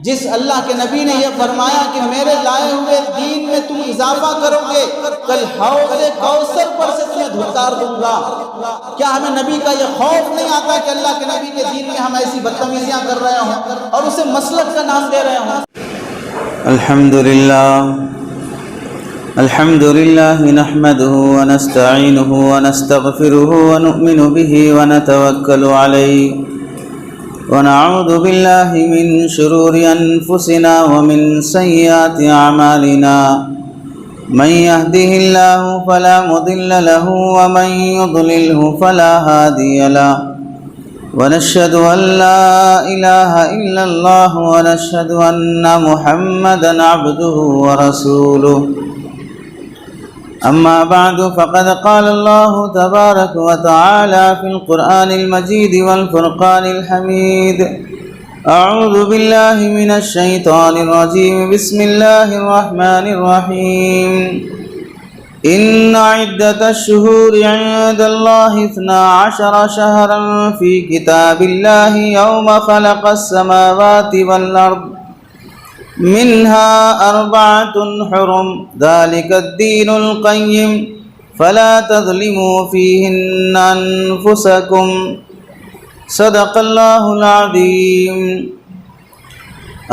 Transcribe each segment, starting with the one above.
جس اللہ کے نبی نے یہ فرمایا کہ میرے لائے ہوئے دین میں تم اضافہ کرو گے، کل حوض کوثر پر سے تمہیں دھتکار دوں گا۔ کیا ہمیں نبی کا یہ خوف نہیں آتا کہ اللہ کے نبی کے دین میں ہم ایسی بدتمیزیاں کر رہے ہوں اور اسے مسلک کا نام دے رہے ہوں؟ الحمد لله نحمده ونستعينه ونستغفره ونؤمن به ونتوكل عليه ونعوذ بالله من شرور أنفسنا ومن سيئات أعمالنا، من يهده الله فلا مضل له ومن يضلله فلا هادي له، ونشهد أن لا إله إلا الله ونشهد أن محمدا عبده ورسوله. أما بعد فقد قال الله تبارك وتعالى في القرآن المجيد والفرقان الحميد: أعوذ بالله من الشيطان الرجيم، بسم الله الرحمن الرحيم. إن عدة الشهور عند الله 12 شهرا في كتاب الله يوم خلق السماوات والأرض منها 4 حرم، ذلك الدين القيم، فلا تظلموا فيهن أنفسكم، صدق الله العظيم.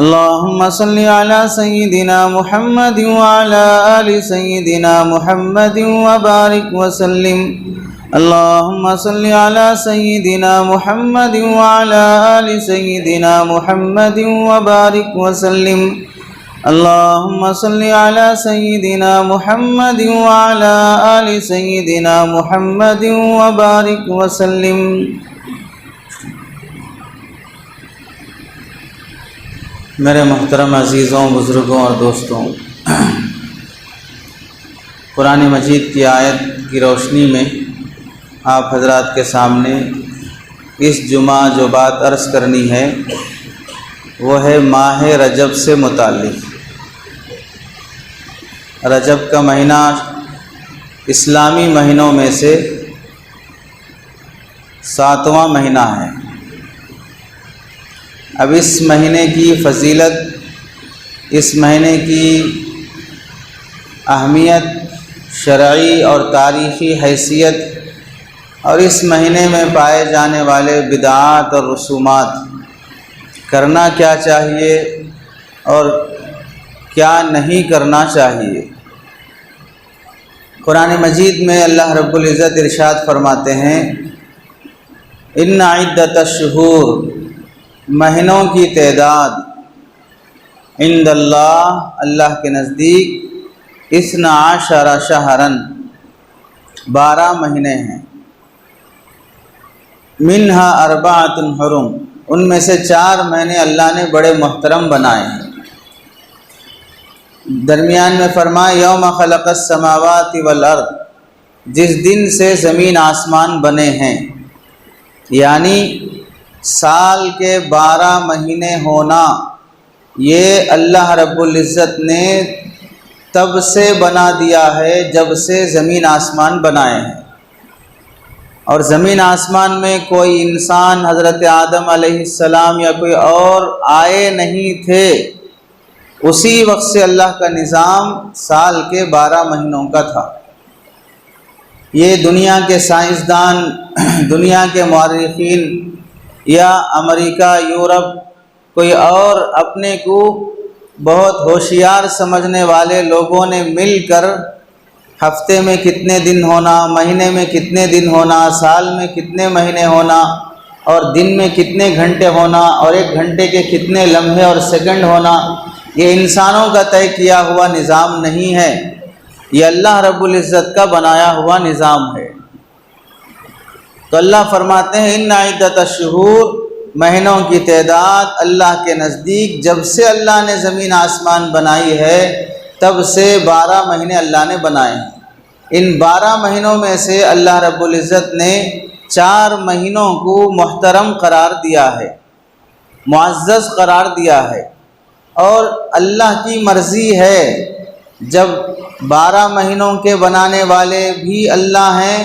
اللهم صل على سيدنا محمد وعلى آل سيدنا محمد وبارك وسلم. اللهم صل على سيدنا محمد وعلى آل سيدنا محمد وبارك وسلم. اللهم صل على سيدنا محمد وعلى آل سيدنا محمد وبارك وسلم. میرے محترم عزیزوں، بزرگوں اور دوستوں، قرآن مجید کی آیت کی روشنی میں آپ حضرات کے سامنے اس جمعہ جو بات عرض کرنی ہے وہ ہے ماہ رجب سے متعلق۔ رجب کا مہینہ اسلامی مہینوں میں سے 7واں مہینہ ہے۔ اب اس مہینے کی فضیلت، اس مہینے کی اہمیت، شرعی اور تاریخی حیثیت اور اس مہینے میں پائے جانے والے بدعات اور رسومات، کرنا کیا چاہیے اور کیا نہیں کرنا چاہیے۔ قرآن مجید میں اللہ رب العزت ارشاد فرماتے ہیں: ان عدت الشہور، مہینوں کی تعداد، عند اللہ، اللہ کے نزدیک، 12 شہرن، 12 مہینے ہیں، منہا 4 حرم، ان میں سے 4 مہینے اللہ نے بڑے محترم بنائے ہیں۔ درمیان میں فرمایا یوم خلق السماوات والارض، جس دن سے زمین آسمان بنے ہیں، یعنی سال کے 12 مہینے ہونا یہ اللہ رب العزت نے تب سے بنا دیا ہے جب سے زمین آسمان بنائے ہیں۔ اور زمین آسمان میں کوئی انسان حضرت آدم علیہ السلام یا کوئی اور آئے نہیں تھے، اسی وقت سے اللہ کا نظام سال کے 12 مہینوں کا تھا۔ یہ دنیا کے سائنسدان، دنیا کے مورخین یا امریکہ، یورپ، کوئی اور اپنے کو بہت ہوشیار سمجھنے والے لوگوں نے مل کر ہفتے میں کتنے دن ہونا، مہینے میں کتنے دن ہونا، سال میں کتنے مہینے ہونا، اور دن میں کتنے گھنٹے ہونا، اور 1 گھنٹے کے کتنے لمحے اور سیکنڈ ہونا، یہ انسانوں کا طے کیا ہوا نظام نہیں ہے، یہ اللہ رب العزت کا بنایا ہوا نظام ہے۔ تو اللہ فرماتے ہیں ان عدت الشہور، مہینوں کی تعداد اللہ کے نزدیک جب سے اللہ نے زمین آسمان بنائی ہے تب سے 12 مہینے اللہ نے بنائے ہیں۔ ان 12 مہینوں میں سے اللہ رب العزت نے 4 مہینوں کو محترم قرار دیا ہے، معزز قرار دیا ہے، اور اللہ کی مرضی ہے، جب 12 مہینوں کے بنانے والے بھی اللہ ہیں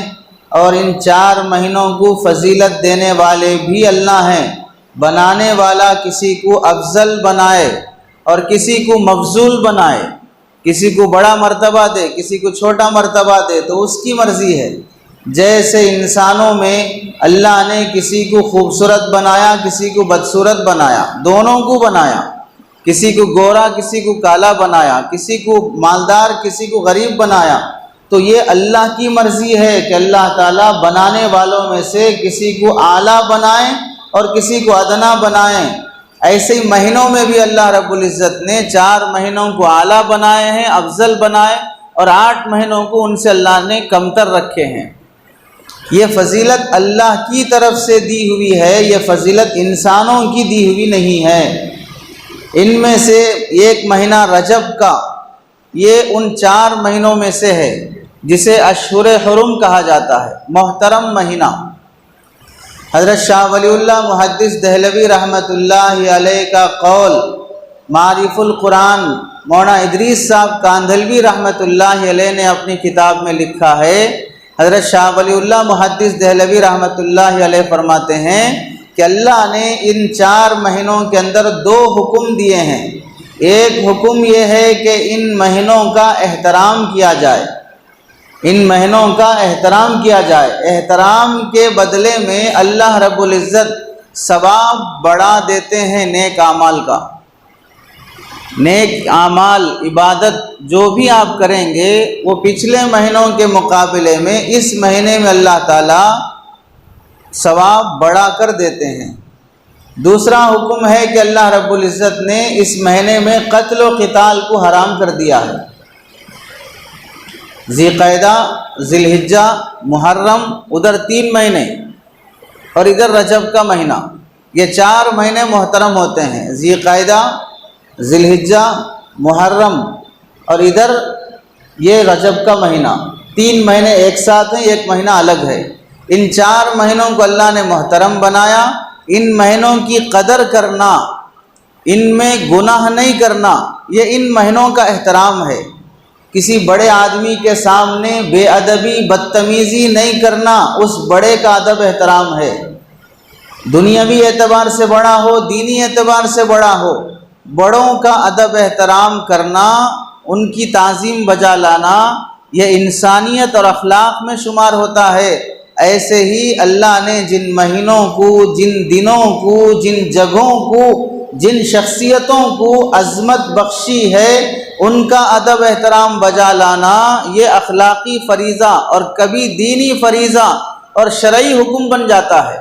اور ان 4 مہینوں کو فضیلت دینے والے بھی اللہ ہیں، بنانے والا کسی کو افضل بنائے اور کسی کو مفضول بنائے، کسی کو بڑا مرتبہ دے کسی کو چھوٹا مرتبہ دے، تو اس کی مرضی ہے۔ جیسے انسانوں میں اللہ نے کسی کو خوبصورت بنایا کسی کو بدصورت بنایا، دونوں کو بنایا، کسی کو گورا کسی کو کالا بنایا، کسی کو مالدار کسی کو غریب بنایا، تو یہ اللہ کی مرضی ہے کہ اللہ تعالیٰ بنانے والوں میں سے کسی کو اعلیٰ بنائیں اور کسی کو ادنا بنائیں۔ ایسے ہی مہینوں میں بھی اللہ رب العزت نے 4 مہینوں کو اعلیٰ بنائے ہیں، افضل بنائے، اور 8 مہینوں کو ان سے اللہ نے کمتر رکھے ہیں۔ یہ فضیلت اللہ کی طرف سے دی ہوئی ہے، یہ فضیلت انسانوں کی دی ہوئی نہیں ہے۔ ان میں سے ایک مہینہ رجب کا، یہ ان 4 مہینوں میں سے ہے جسے اشہر حرم کہا جاتا ہے، محترم مہینہ۔ حضرت شاہ ولی اللہ محدث دہلوی رحمۃ اللہ علیہ کا قول معارف القرآن، مولانا ادریس صاحب کاندھلوی رحمۃ اللہ علیہ نے اپنی کتاب میں لکھا ہے۔ حضرت شاہ ولی اللہ محدث دہلوی رحمۃ اللہ علیہ فرماتے ہیں کہ اللہ نے ان 4 مہینوں کے اندر 2 حکم دیے ہیں۔ ایک حکم یہ ہے کہ ان مہینوں کا احترام کیا جائے، ان مہینوں کا احترام کیا جائے، احترام کے بدلے میں اللہ رب العزت ثواب بڑھا دیتے ہیں نیک اعمال کا۔ نیک اعمال عبادت جو بھی آپ کریں گے وہ پچھلے مہینوں کے مقابلے میں اس مہینے میں اللہ تعالیٰ ثواب بڑھا کر دیتے ہیں۔ دوسرا حکم ہے کہ اللہ رب العزت نے اس مہینے میں قتل و قتال کو حرام کر دیا ہے۔ ذی قعدہ، ذی الحجہ، محرم، ادھر 3 مہینے اور ادھر رجب کا مہینہ، یہ 4 مہینے محترم ہوتے ہیں۔ ذی قعدہ، ذی الحجہ، محرم اور ادھر یہ رجب کا مہینہ، 3 مہینے ایک ساتھ ہیں، ایک مہینہ الگ ہے۔ ان 4 مہینوں کو اللہ نے محترم بنایا۔ ان مہینوں کی قدر کرنا، ان میں گناہ نہیں کرنا، یہ ان مہینوں کا احترام ہے۔ کسی بڑے آدمی کے سامنے بے ادبی بدتمیزی نہیں کرنا، اس بڑے کا ادب احترام ہے۔ دنیاوی اعتبار سے بڑا ہو، دینی اعتبار سے بڑا ہو، بڑوں کا ادب احترام کرنا، ان کی تعظیم بجا لانا، یہ انسانیت اور اخلاق میں شمار ہوتا ہے۔ ایسے ہی اللہ نے جن مہینوں کو، جن دنوں کو، جن جگہوں کو، جن شخصیتوں کو عظمت بخشی ہے، ان کا ادب احترام بجا لانا یہ اخلاقی فریضہ اور کبھی دینی فریضہ اور شرعی حکم بن جاتا ہے۔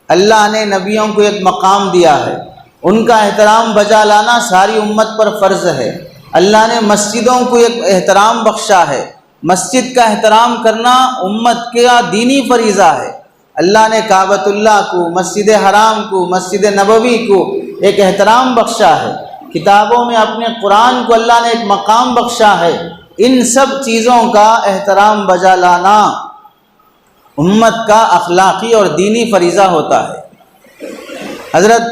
اللہ نے نبیوں کو ایک مقام دیا ہے، ان کا احترام بجا لانا ساری امت پر فرض ہے۔ اللہ نے مسجدوں کو ایک احترام بخشا ہے، مسجد کا احترام کرنا امت کا دینی فریضہ ہے۔ اللہ نے کعبۃ اللہ کو، مسجد حرام کو، مسجد نبوی کو ایک احترام بخشا ہے۔ کتابوں میں اپنے قرآن کو اللہ نے ایک مقام بخشا ہے۔ ان سب چیزوں کا احترام بجا لانا امت کا اخلاقی اور دینی فریضہ ہوتا ہے۔ حضرت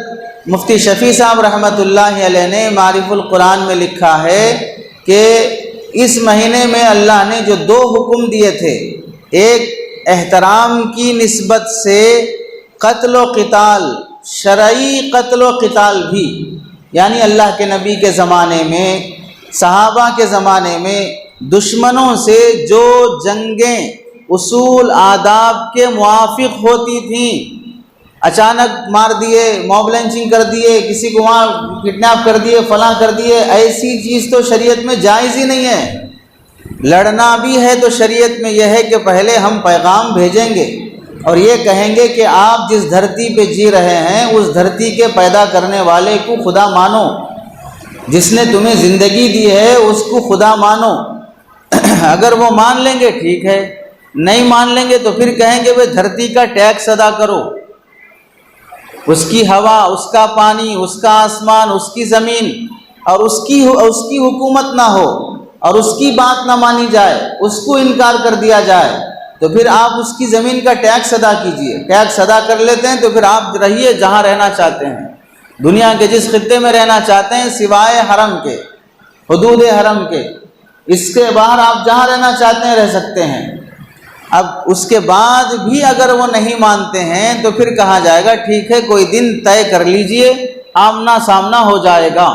مفتی شفیع صاحب رحمۃ اللہ علیہ نے معارف القرآن میں لکھا ہے کہ اس مہینے میں اللہ نے جو 2 حکم دیے تھے، ایک احترام کی نسبت سے قتل و قتال، شرعی قتل و قتال بھی، یعنی اللہ کے نبی کے زمانے میں، صحابہ کے زمانے میں دشمنوں سے جو جنگیں اصول آداب کے موافق ہوتی تھیں، اچانک مار دیے، موب لنچنگ کر دیے، کسی کو وہاں کڈنیپ کر دیے، فلاں کر دیے، ایسی چیز تو شریعت میں جائز ہی نہیں ہے۔ لڑنا بھی ہے تو شریعت میں یہ ہے کہ پہلے ہم پیغام بھیجیں گے اور یہ کہیں گے کہ آپ جس دھرتی پہ جی رہے ہیں اس دھرتی کے پیدا کرنے والے کو خدا مانو، جس نے تمہیں زندگی دی ہے اس کو خدا مانو۔ اگر وہ مان لیں گے ٹھیک ہے، نہیں مان لیں گے تو پھر کہیں گے بھائی دھرتی کا ٹیکس ادا کرو، اس کی ہوا، اس کا پانی، اس کا آسمان، اس کی زمین، اور اس کی حکومت نہ ہو اور اس کی بات نہ مانی جائے، اس کو انکار کر دیا جائے، تو پھر آپ اس کی زمین کا ٹیکس ادا کیجئے۔ ٹیکس ادا کر لیتے ہیں تو پھر آپ رہیے جہاں رہنا چاہتے ہیں، دنیا کے جس خطے میں رہنا چاہتے ہیں، سوائے حرم کے، حدود حرم کے، اس کے باہر آپ جہاں رہنا چاہتے ہیں رہ سکتے ہیں۔ اب اس کے بعد بھی اگر وہ نہیں مانتے ہیں تو پھر کہا جائے گا ٹھیک ہے کوئی دن طے کر لیجئے، آمنا سامنا ہو جائے گا،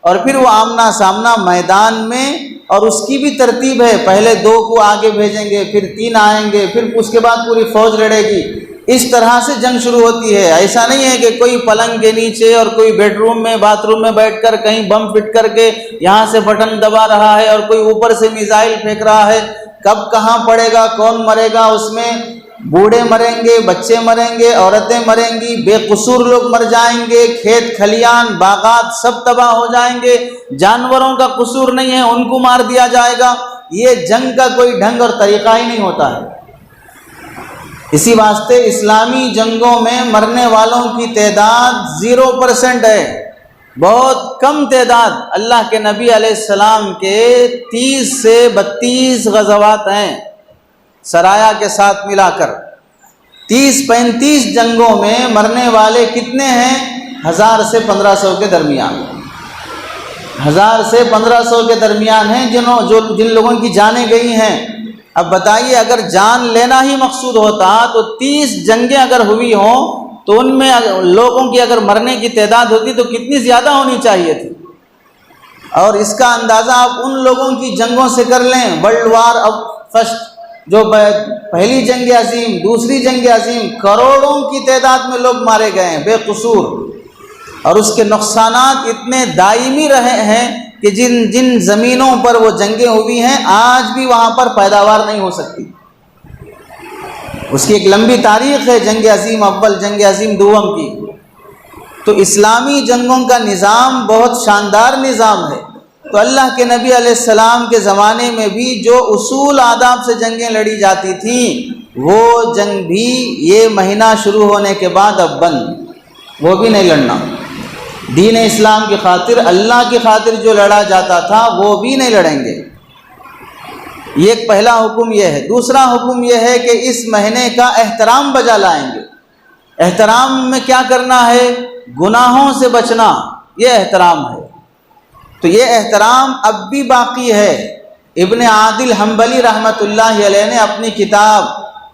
اور پھر وہ آمنا سامنا میدان میں، اور اس کی بھی ترتیب ہے، پہلے 2 کو آگے بھیجیں گے، پھر 3 آئیں گے، پھر اس کے بعد پوری فوج لڑے گی، اس طرح سے جنگ شروع ہوتی ہے۔ ایسا نہیں ہے کہ کوئی پلنگ کے نیچے اور کوئی بیڈ روم میں باتھ روم میں بیٹھ کر کہیں بم فٹ کر کے یہاں سے بٹن دبا رہا ہے اور کوئی اوپر سے میزائل پھینک رہا ہے، کب کہاں پڑے گا، کون مرے گا، اس میں بوڑھے مریں گے، بچے مریں گے، عورتیں مریں گی، بے قصور لوگ مر جائیں گے، کھیت کھلیان باغات سب تباہ ہو جائیں گے، جانوروں کا قصور نہیں ہے ان کو مار دیا جائے گا۔ یہ جنگ کا کوئی ڈھنگ اور طریقہ ہی نہیں ہوتا ہے۔ اسی واسطے اسلامی جنگوں میں مرنے والوں کی تعداد 0% ہے، بہت کم تعداد۔ اللہ کے نبی علیہ السلام کے 30 سے 32 غزوات ہیں سرایا کے ساتھ ملا کر، 30-35 جنگوں میں مرنے والے کتنے ہیں؟ 1000 سے 1500 کے درمیان، 1000 سے 1500 کے درمیان ہیں جن لوگوں کی جانیں گئی ہیں۔ اب بتائیے اگر جان لینا ہی مقصود ہوتا تو 30 جنگیں اگر ہوئی ہوں تو ان میں لوگوں کی اگر مرنے کی تعداد ہوتی تو کتنی زیادہ ہونی چاہیے تھی۔ اور اس کا اندازہ آپ ان لوگوں کی جنگوں سے کر لیں، ورلڈ وار اب فرسٹ، جو پہلی جنگ عظیم، دوسری جنگ عظیم، کروڑوں کی تعداد میں لوگ مارے گئے ہیں بے قصور، اور اس کے نقصانات اتنے دائمی رہے ہیں کہ جن زمینوں پر وہ جنگیں ہوئی ہیں آج بھی وہاں پر پیداوار نہیں ہو سکتی۔ اس کی ایک لمبی تاریخ ہے جنگ عظیم اول، جنگ عظیم دوم کی۔ تو اسلامی جنگوں کا نظام بہت شاندار نظام ہے۔ تو اللہ کے نبی علیہ السلام کے زمانے میں بھی جو اصول آداب سے جنگیں لڑی جاتی تھیں وہ جنگ بھی یہ مہینہ شروع ہونے کے بعد اب بند، وہ بھی نہیں لڑنا۔ دین اسلام کی خاطر، اللہ کی خاطر جو لڑا جاتا تھا وہ بھی نہیں لڑیں گے۔ یہ ایک پہلا حکم یہ ہے۔ دوسرا حکم یہ ہے کہ اس مہینے کا احترام بجا لائیں گے۔ احترام میں کیا کرنا ہے؟ گناہوں سے بچنا، یہ احترام ہے۔ تو یہ احترام اب بھی باقی ہے۔ ابن عادل حنبلی رحمۃ اللہ علیہ نے اپنی کتاب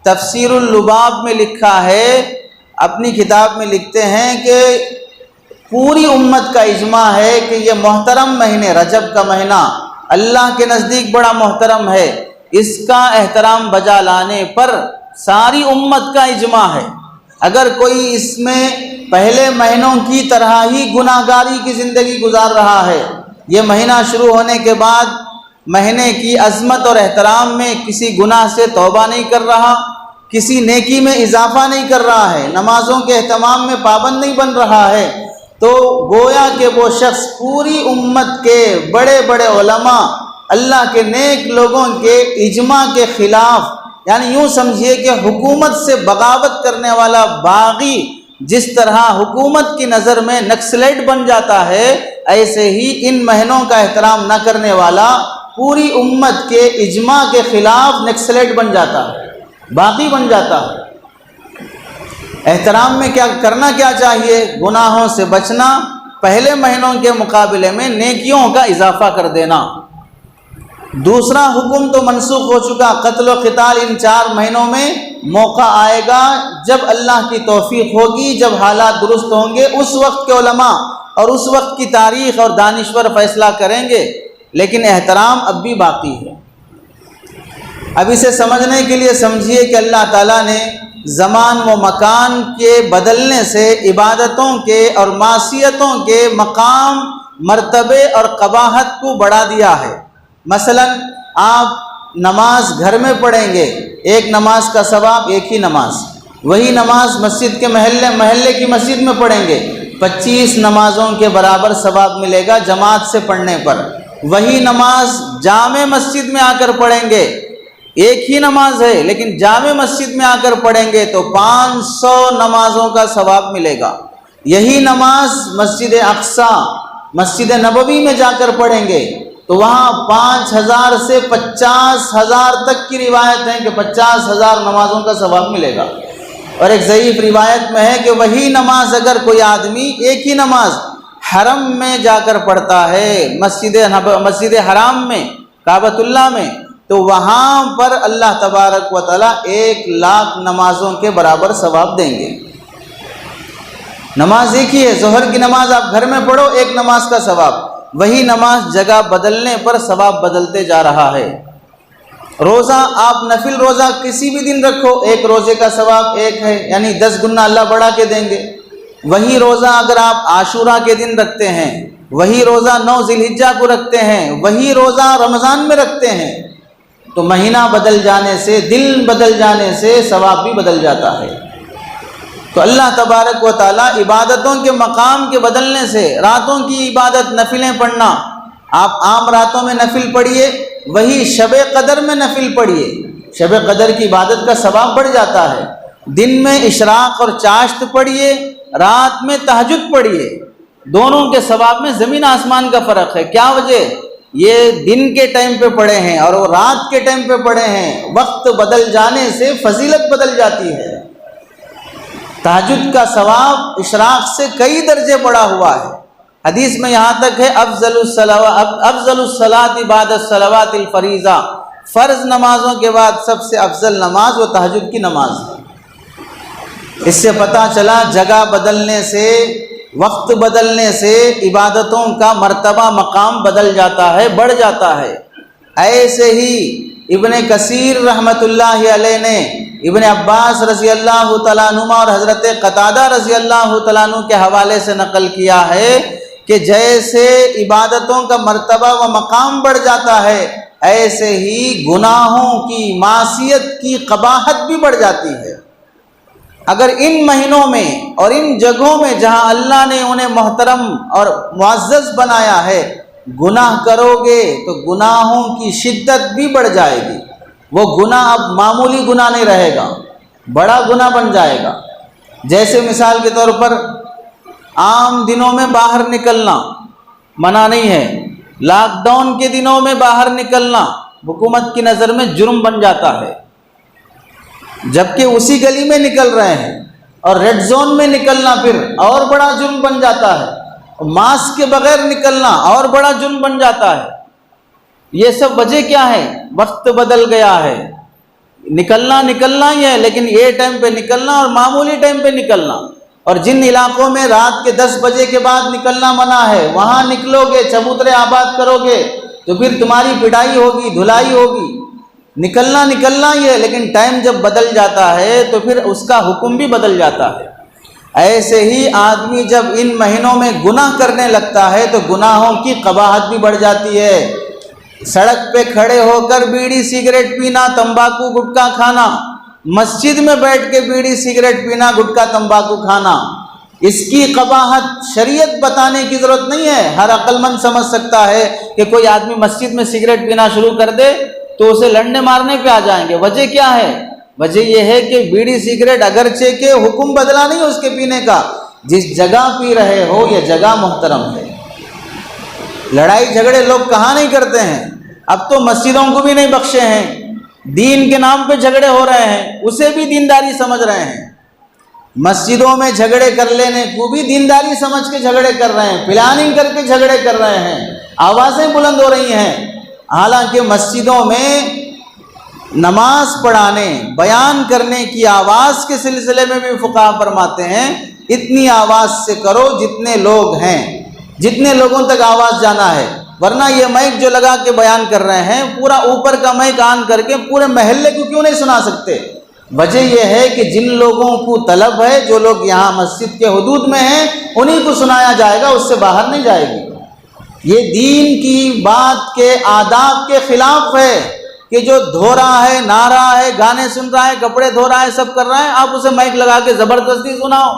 تفسیر اللباب میں لکھا ہے، اپنی کتاب میں لکھتے ہیں کہ پوری امت کا اجماع ہے کہ یہ محترم مہینے، رجب کا مہینہ اللہ کے نزدیک بڑا محترم ہے، اس کا احترام بجا لانے پر ساری امت کا اجماع ہے۔ اگر کوئی اس میں پہلے مہینوں کی طرح ہی گناہ گاری کی زندگی گزار رہا ہے، یہ مہینہ شروع ہونے کے بعد مہینے کی عظمت اور احترام میں کسی گناہ سے توبہ نہیں کر رہا، کسی نیکی میں اضافہ نہیں کر رہا ہے، نمازوں کے اہتمام میں پابند نہیں بن رہا ہے، تو گویا کہ وہ شخص پوری امت کے بڑے بڑے علماء، اللہ کے نیک لوگوں کے اجماع کے خلاف، یعنی یوں سمجھیے کہ حکومت سے بغاوت کرنے والا باغی جس طرح حکومت کی نظر میں نکسلیٹ بن جاتا ہے، ایسے ہی ان مہینوں کا احترام نہ کرنے والا پوری امت کے اجماع کے خلاف نکسلیٹ بن جاتا ہے، باغی بن جاتا ہے۔ احترام میں کیا کرنا کیا چاہیے؟ گناہوں سے بچنا، پہلے مہینوں کے مقابلے میں نیکیوں کا اضافہ کر دینا۔ دوسرا حکم تو منسوخ ہو چکا، قتل و قتال ان 4 مہینوں میں موقع آئے گا جب اللہ کی توفیق ہوگی، جب حالات درست ہوں گے، اس وقت کے علماء اور اس وقت کی تاریخ اور دانشور فیصلہ کریں گے، لیکن احترام اب بھی باقی ہے۔ اب اسے سمجھنے کے لیے سمجھیے کہ اللہ تعالیٰ نے زمان و مکان کے بدلنے سے عبادتوں کے اور معصیتوں کے مقام، مرتبے اور قباحت کو بڑھا دیا ہے۔ مثلا آپ نماز گھر میں پڑھیں گے، ایک نماز کا ثواب ایک ہی نماز، وہی نماز مسجد کے محلے کی مسجد میں پڑھیں گے 25 نمازوں کے برابر ثواب ملے گا جماعت سے پڑھنے پر۔ وہی نماز جامع مسجد میں آ کر پڑھیں گے، ایک ہی نماز ہے لیکن جامع مسجد میں آ کر پڑھیں گے تو 500 نمازوں کا ثواب ملے گا۔ یہی نماز مسجد اقصی، مسجد نبوی میں جا کر پڑھیں گے تو وہاں 5000 سے 50,000 تک کی روایت ہے کہ 50,000 نمازوں کا ثواب ملے گا۔ اور ایک ضعیف روایت میں ہے کہ وہی نماز اگر کوئی آدمی ایک ہی نماز حرم میں جا کر پڑھتا ہے، مسجد حرام میں، کعبۃ اللہ میں، تو وہاں پر اللہ تبارک و تعالیٰ 1,00,000 نمازوں کے برابر ثواب دیں گے۔ نماز ایک ہی ہے، ظہر کی نماز آپ گھر میں پڑھو، ایک نماز کا ثواب، وہی نماز جگہ بدلنے پر ثواب بدلتے جا رہا ہے۔ روزہ آپ نفل روزہ کسی بھی دن رکھو، ایک روزے کا ثواب ایک ہے، یعنی 10 گنا اللہ بڑھا کے دیں گے۔ وہی روزہ اگر آپ عاشورہ کے دن رکھتے ہیں، وہی روزہ 9 ذی الحجہ کو رکھتے ہیں، وہی روزہ رمضان میں رکھتے ہیں، تو مہینہ بدل جانے سے، دل بدل جانے سے ثواب بھی بدل جاتا ہے۔ تو اللہ تبارک و تعالیٰ عبادتوں کے مقام کے بدلنے سے، راتوں کی عبادت نفلیں پڑھنا، آپ عام راتوں میں نفل پڑھیے، وہی شب قدر میں نفل پڑھیے، شب قدر کی عبادت کا ثواب بڑھ جاتا ہے۔ دن میں اشراق اور چاشت پڑھیے، رات میں تہجد پڑھیے، دونوں کے ثواب میں زمین آسمان کا فرق ہے۔ کیا وجہ؟ یہ دن کے ٹائم پہ پڑھے ہیں اور وہ رات کے ٹائم پہ پڑھے ہیں، وقت بدل جانے سے فضیلت بدل جاتی ہے۔ تہجد کا ثواب اشراق سے کئی درجے بڑھا ہوا ہے۔ حدیث میں یہاں تک ہے افضل الصلاۃ بعد الصلوات الفریضہ، فرض نمازوں کے بعد سب سے افضل نماز وہ تہجد کی نماز ہے۔ اس سے پتہ چلا جگہ بدلنے سے، وقت بدلنے سے عبادتوں کا مرتبہ مقام بدل جاتا ہے، بڑھ جاتا ہے۔ ایسے ہی ابن کثیر رحمۃ اللہ علیہ نے ابن عباس رضی اللہ تعالیٰ عنہما اور حضرت قتادہ رضی اللہ تعالیٰ عنہ کے حوالے سے نقل کیا ہے کہ جیسے عبادتوں کا مرتبہ و مقام بڑھ جاتا ہے، ایسے ہی گناہوں کی، معصیت کی قباحت بھی بڑھ جاتی ہے۔ اگر ان مہینوں میں اور ان جگہوں میں جہاں اللہ نے انہیں محترم اور معزز بنایا ہے گناہ کرو گے تو گناہوں کی شدت بھی بڑھ جائے گی۔ وہ گناہ اب معمولی گناہ نہیں رہے گا، بڑا گناہ بن جائے گا۔ جیسے مثال کے طور پر عام دنوں میں باہر نکلنا منع نہیں ہے، لاک ڈاؤن کے دنوں میں باہر نکلنا حکومت کی نظر میں جرم بن جاتا ہے، جبکہ اسی گلی میں نکل رہے ہیں، اور ریڈ زون میں نکلنا پھر اور بڑا جرم بن جاتا ہے، ماسک کے بغیر نکلنا اور بڑا جرم بن جاتا ہے۔ یہ سب وجہ کیا ہے؟ وقت بدل گیا ہے۔ نکلنا ہی ہے، لیکن یہ ٹائم پہ نکلنا اور معمولی ٹائم پہ نکلنا، اور جن علاقوں میں رات کے 10 بجے کے بعد نکلنا منع ہے وہاں نکلو گے، چبوترے آباد کرو گے تو پھر تمہاری پٹائی ہوگی، دھلائی ہوگی۔ نکلنا ہی ہے، لیکن ٹائم جب بدل جاتا ہے تو پھر اس کا حکم بھی بدل جاتا ہے۔ ایسے ہی آدمی جب ان مہینوں میں گناہ کرنے لگتا ہے تو گناہوں کی قباحت بھی بڑھ جاتی ہے۔ سڑک پہ کھڑے ہو کر بیڑی سگریٹ پینا، تمباکو گٹکا کھانا، مسجد میں بیٹھ کے بیڑی سگریٹ پینا، گٹکا تمباکو کھانا، اس کی قباحت شریعت بتانے کی ضرورت نہیں ہے۔ ہر عقل مند سمجھ سکتا ہے کہ کوئی آدمی مسجد میں سگریٹ پینا شروع کر دے تو اسے لڑنے مارنے پہ آ جائیں گے۔ وجہ کیا ہے؟ وجہ یہ ہے کہ بیڑی سگریٹ اگرچہ کہ حکم بدلا نہیں اس کے پینے کا، جس جگہ پی رہے ہو یہ جگہ محترم ہے۔ لڑائی جھگڑے لوگ کہاں نہیں کرتے ہیں، اب تو مسجدوں کو بھی نہیں بخشے ہیں، دین کے نام پہ جھگڑے ہو رہے ہیں، اسے بھی دینداری سمجھ رہے ہیں۔ مسجدوں میں جھگڑے کر لینے کو بھی دینداری سمجھ کے جھگڑے کر رہے ہیں، پلاننگ کر کے جھگڑے کر رہے ہیں، آوازیں بلند ہو رہی ہیں۔ حالانکہ مسجدوں میں نماز پڑھانے، بیان کرنے کی آواز کے سلسلے میں بھی فقہا فرماتے ہیں اتنی آواز سے کرو جتنے لوگ ہیں، جتنے لوگوں تک آواز جانا ہے، ورنہ یہ مائک جو لگا کے بیان کر رہے ہیں پورا اوپر کا مائک آن کر کے پورے محلے کو کیوں نہیں سنا سکتے؟ وجہ یہ ہے کہ جن لوگوں کو طلب ہے، جو لوگ یہاں مسجد کے حدود میں ہیں انہی کو سنایا جائے گا، اس سے باہر نہیں جائے گی۔ یہ دین کی بات کے آداب کے خلاف ہے کہ جو دھو رہا ہے، نہا رہا ہے، گانے سن رہا ہے، کپڑے دھو رہا ہے، سب کر رہا ہے، آپ اسے مائک لگا کے زبردستی سناؤ۔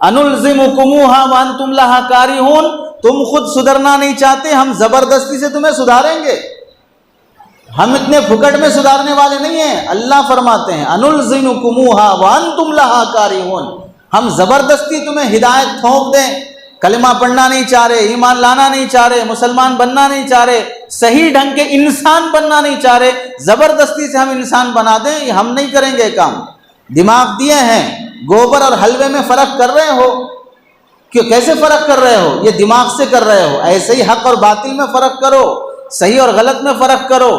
انلزمکموہا وانتم لہا کارہون، تم خود سدھرنا نہیں چاہتے، ہم زبردستی سے تمہیں سدھاریں گے۔ ہم اتنے پھکٹ میں سدھارنے والے نہیں ہیں۔ اللہ فرماتے ہیں انلزمکموہا وانتم لہا کارہون، ہم زبردستی تمہیں ہدایت تھوپ دیں، کلمہ پڑھنا نہیں چاہ رہے، ایمان لانا نہیں چاہ رہے، مسلمان بننا نہیں چاہ رہے، صحیح ڈھنگ کے انسان بننا نہیں چاہ رہے، زبردستی سے ہم انسان بنا دیں، یہ ہم نہیں کریں گے کام۔ دماغ دیے ہیں، گوبر اور حلوے میں فرق کر رہے ہو، کیوں کیسے فرق کر رہے ہو؟ یہ دماغ سے کر رہے ہو۔ ایسے ہی حق اور باطل میں فرق کرو، صحیح اور غلط میں فرق کرو۔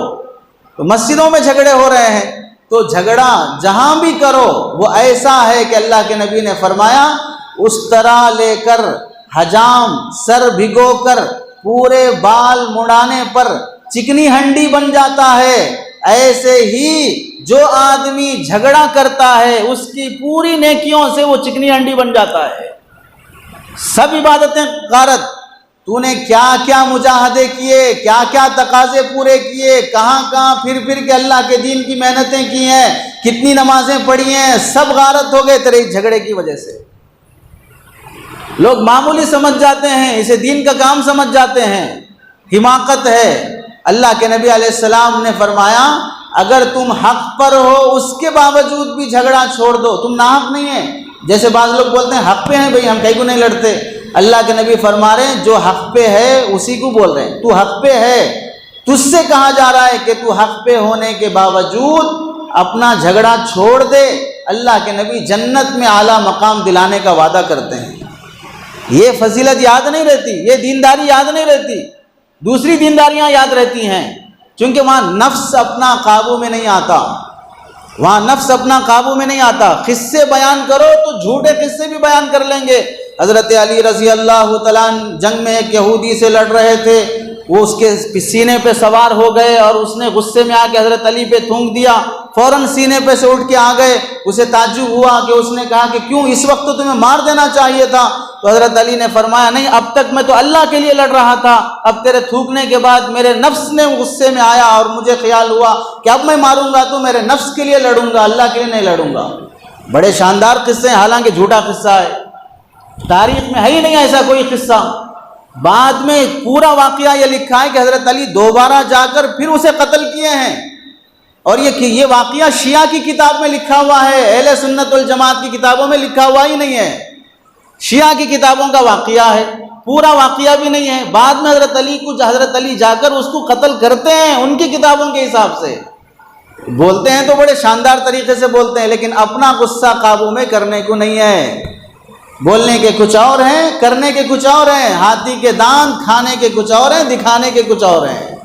تو مسجدوں میں جھگڑے ہو رہے ہیں، تو جھگڑا جہاں بھی کرو وہ ایسا ہے کہ اللہ کے نبی نے فرمایا اس طرح لے کر حجام سر بھگو کر پورے بال مڑانے پر چکنی ہنڈی بن جاتا ہے، ایسے ہی جو آدمی جھگڑا کرتا ہے اس کی پوری نیکیوں سے وہ چکنی ہنڈی بن جاتا ہے۔ سب عبادتیں غارت، تو نے کیا کیا مجاہدے کیے، کیا کیا تقاضے پورے کیے، کہاں کہاں پھر پھر کے اللہ کے دین کی محنتیں کی ہیں، کتنی نمازیں پڑھی ہیں، سب غارت ہو گئے تیرے جھگڑے کی وجہ سے۔ لوگ معمولی سمجھ جاتے ہیں، اسے دین کا کام سمجھ جاتے ہیں، حماقت ہے۔ اللہ کے نبی علیہ السلام نے فرمایا اگر تم حق پر ہو اس کے باوجود بھی جھگڑا چھوڑ دو، تم ناحق نہیں ہے۔ جیسے بعض لوگ بولتے ہیں حق پہ ہیں بھئی ہم کہیں کو نہیں لڑتے، اللہ کے نبی فرما رہے ہیں جو حق پہ ہے اسی کو بول رہے ہیں، تو حق پہ ہے، تجھ سے کہا جا رہا ہے کہ تو حق پہ ہونے کے باوجود اپنا جھگڑا چھوڑ دے۔ اللہ کے نبی جنت میں اعلیٰ مقام دلانے کا وعدہ کرتے ہیں۔ یہ فضیلت یاد نہیں رہتی، یہ دینداری یاد نہیں رہتی، دوسری دینداریاں یاد رہتی ہیں، چونکہ وہاں نفس اپنا قابو میں نہیں آتا، وہاں نفس اپنا قابو میں نہیں آتا۔ قصے بیان کرو تو جھوٹے قصے بھی بیان کر لیں گے۔ حضرت علی رضی اللہ تعالیٰ عنہ جنگ میں ایک یہودی سے لڑ رہے تھے، وہ اس کے سینے پہ سوار ہو گئے اور اس نے غصے میں آ کے حضرت علی پہ تھونک دیا، فوراً سینے پہ سے اٹھ کے آ گئے۔ اسے تعجب ہوا کہ اس نے کہا کہ کیوں اس وقت تو تمہیں مار دینا چاہیے تھا، تو حضرت علی نے فرمایا نہیں، اب تک میں تو اللہ کے لیے لڑ رہا تھا، اب تیرے تھونکنے کے بعد میرے نفس نے غصے میں آیا اور مجھے خیال ہوا کہ اب میں ماروں گا تو میرے نفس کے لیے لڑوں گا، اللہ کے لیے نہیں لڑوں گا۔ بڑے شاندار قصے ہیں، حالانکہ جھوٹا قصہ ہے، تاریخ میں ہے ہی نہیں ایسا کوئی قصہ۔ بعد میں پورا واقعہ یہ لکھا ہے کہ حضرت علی دوبارہ جا کر پھر اسے قتل کیے ہیں، اور یہ واقعہ شیعہ کی کتاب میں لکھا ہوا ہے، اہل سنت والجماعت کی کتابوں میں لکھا ہوا ہی نہیں ہے، شیعہ کی کتابوں کا واقعہ ہے، پورا واقعہ بھی نہیں ہے۔ بعد میں حضرت علی جا کر اس کو قتل کرتے ہیں ان کی کتابوں کے حساب سے، بولتے ہیں تو بڑے شاندار طریقے سے بولتے ہیں، لیکن اپنا غصہ قابو میں کرنے کو نہیں ہے۔ بولنے کے کچھ اور ہیں، کرنے کے کچھ اور ہیں، ہاتھی کے دانت کھانے کے کچھ اور ہیں، دکھانے کے کچھ اور ہیں۔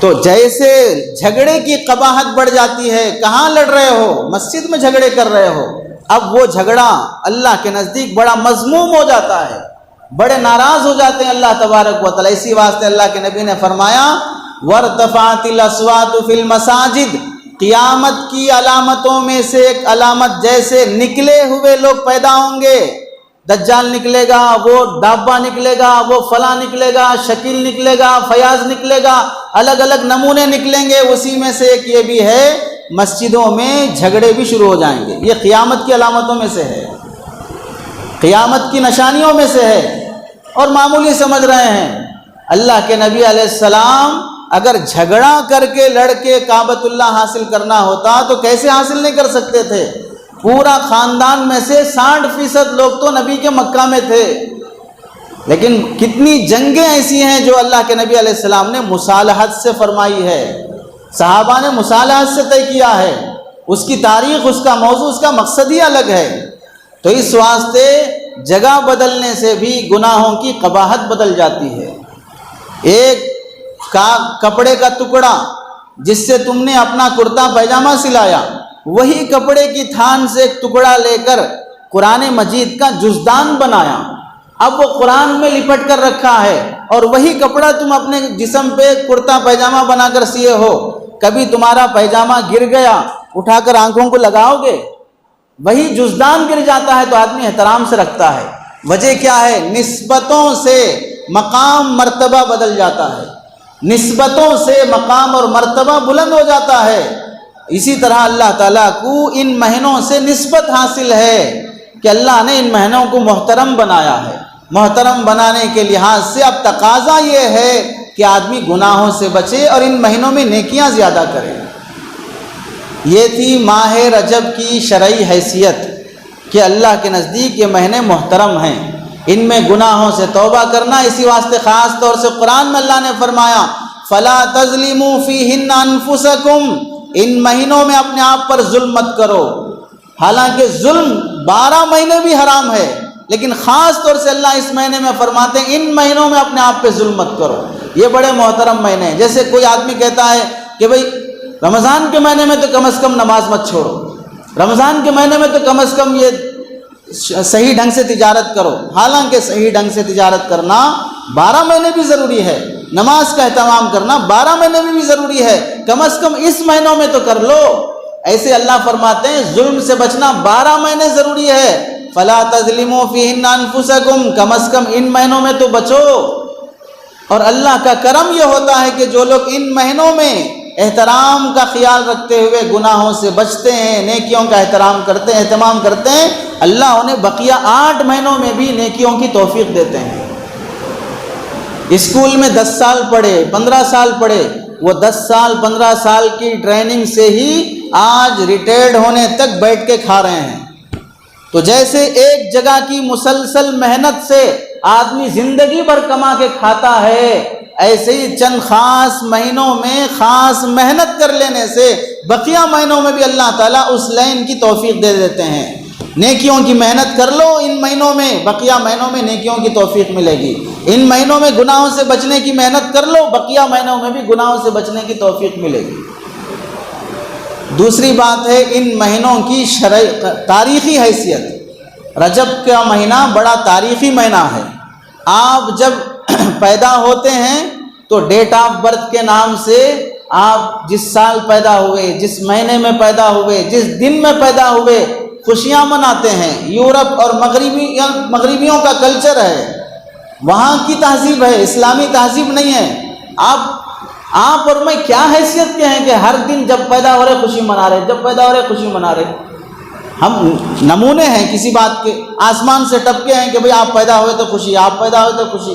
تو جیسے جھگڑے کی قباحت بڑھ جاتی ہے، کہاں لڑ رہے ہو، مسجد میں جھگڑے کر رہے ہو، اب وہ جھگڑا اللہ کے نزدیک بڑا مذموم ہو جاتا ہے، بڑے ناراض ہو جاتے ہیں اللہ تبارک و تعالیٰ۔ اسی واسطے اللہ کے نبی نے فرمایا وَارْتَفَعَتِ الْأَصْوَاتُ فِي الْمَسَاجِدِ، قیامت کی علامتوں میں سے ایک علامت جیسے نکلے ہوئے لوگ پیدا ہوں گے، دجال نکلے گا، وہ دابا نکلے گا، وہ فلاں نکلے گا، شکیل نکلے گا، فیاض نکلے گا، الگ الگ نمونے نکلیں گے، اسی میں سے ایک یہ بھی ہے مسجدوں میں جھگڑے بھی شروع ہو جائیں گے۔ یہ قیامت کی علامتوں میں سے ہے، قیامت کی نشانیوں میں سے ہے، اور معمولی سمجھ رہے ہیں۔ اللہ کے نبی علیہ السلام اگر جھگڑا کر کے لڑ کے کعبۃ اللہ حاصل کرنا ہوتا تو کیسے حاصل نہیں کر سکتے تھے؟ پورا خاندان میں سے 60% لوگ تو نبی کے مکہ میں تھے، لیکن کتنی جنگیں ایسی ہیں جو اللہ کے نبی علیہ السلام نے مصالحت سے فرمائی ہے، صحابہ نے مصالحت سے طے کیا ہے، اس کی تاریخ، اس کا موضوع، اس کا مقصد ہی الگ ہے۔ تو اس واسطے جگہ بدلنے سے بھی گناہوں کی قباحت بدل جاتی ہے۔ ایک کپڑے کا ٹکڑا جس سے تم نے اپنا کرتا پیجامہ سلایا، وہی کپڑے کی تھان سے ایک ٹکڑا لے کر قرآن مجید کا جزدان بنایا، اب وہ قرآن میں لپٹ کر رکھا ہے، اور وہی کپڑا تم اپنے جسم پہ کرتا پیجامہ بنا کر سیے ہو، کبھی تمہارا پیجامہ گر گیا، اٹھا کر آنکھوں کو لگاؤ گے؟ وہی جزدان گر جاتا ہے تو آدمی احترام سے رکھتا ہے۔ وجہ کیا ہے؟ نسبتوں سے مقام مرتبہ بدل جاتا ہے، نسبتوں سے مقام اور مرتبہ بلند ہو جاتا ہے۔ اسی طرح اللہ تعالیٰ کو ان مہینوں سے نسبت حاصل ہے کہ اللہ نے ان مہینوں کو محترم بنایا ہے۔ محترم بنانے کے لحاظ سے اب تقاضا یہ ہے کہ آدمی گناہوں سے بچے اور ان مہینوں میں نیکیاں زیادہ کرے۔ یہ تھی ماہ رجب کی شرعی حیثیت کہ اللہ کے نزدیک یہ مہینے محترم ہیں، ان میں گناہوں سے توبہ کرنا۔ اسی واسطے خاص طور سے قرآن میں اللہ نے فرمایا فَلَا تَظْلِمُوا فِيهِنَّ أَنفُسَكُمْ، ان مہینوں میں اپنے آپ پر ظلم مت کرو۔ حالانکہ ظلم 12 مہینے بھی حرام ہے، لیکن خاص طور سے اللہ اس مہینے میں فرماتے ہیں ان مہینوں میں اپنے آپ پہ ظلم مت کرو۔ یہ بڑے محترم مہینے ہیں. جیسے کوئی آدمی کہتا ہے کہ بھئی رمضان کے مہینے میں تو کم از کم نماز مت چھوڑو، رمضان کے مہینے میں تو کم از کم یہ صحیح ڈھنگ سے تجارت کرو. حالانکہ صحیح ڈھنگ سے تجارت کرنا 12 مہینے بھی ضروری ہے، نماز کا اہتمام کرنا 12 مہینے میں بھی ضروری ہے، کم از کم اس مہینوں میں تو کر لو. ایسے اللہ فرماتے ہیں ظلم سے بچنا 12 مہینے ضروری ہے. فلا تظلموا فیہن انفسکم، کم از کم ان مہینوں میں تو بچو. اور اللہ کا کرم یہ ہوتا ہے کہ جو لوگ ان مہینوں میں احترام کا خیال رکھتے ہوئے گناہوں سے بچتے ہیں، نیکیوں کا اہتمام کرتے ہیں، اللہ انہیں بقیہ 8 مہینوں میں بھی نیکیوں کی توفیق دیتے ہیں. اسکول میں 10 سال پڑھے، 15 سال پڑھے، وہ 10 سال 15 سال کی ٹریننگ سے ہی آج ریٹائرڈ ہونے تک بیٹھ کے کھا رہے ہیں. تو جیسے ایک جگہ کی مسلسل محنت سے آدمی زندگی بھر کما کے کھاتا ہے، ایسے ہی چند خاص مہینوں میں خاص محنت کر لینے سے بقیہ مہینوں میں بھی اللہ تعالیٰ اس لائن کی توفیق دے دیتے ہیں. نیکیوں کی محنت کر لو ان مہینوں میں، بقیہ مہینوں میں نیکیوں کی توفیق ملے گی. ان مہینوں میں گناہوں سے بچنے کی محنت کر لو، بقیہ مہینوں میں بھی گناہوں سے بچنے کی توفیق ملے گی. دوسری بات ہے ان مہینوں کی تاریخی حیثیت. رجب کا مہینہ بڑا تاریخی مہینہ ہے. آپ جب پیدا ہوتے ہیں تو ڈیٹ آف برتھ کے نام سے آپ جس سال پیدا ہوئے، جس مہینے میں پیدا ہوئے، جس دن میں پیدا ہوئے، خوشیاں مناتے ہیں. یورپ اور مغربیوں کا کلچر ہے، وہاں کی تہذیب ہے، اسلامی تہذیب نہیں ہے. آپ اور میں کیا حیثیت کے ہیں کہ ہر دن جب پیدا ہو رہے خوشی منا رہے، جب پیدا ہو رہے خوشی منا رہے. ہم نمونے ہیں کسی بات کے، آسمان سے ٹپکے ہیں کہ بھئی آپ پیدا ہوئے تو خوشی، آپ پیدا ہوئے تو خوشی.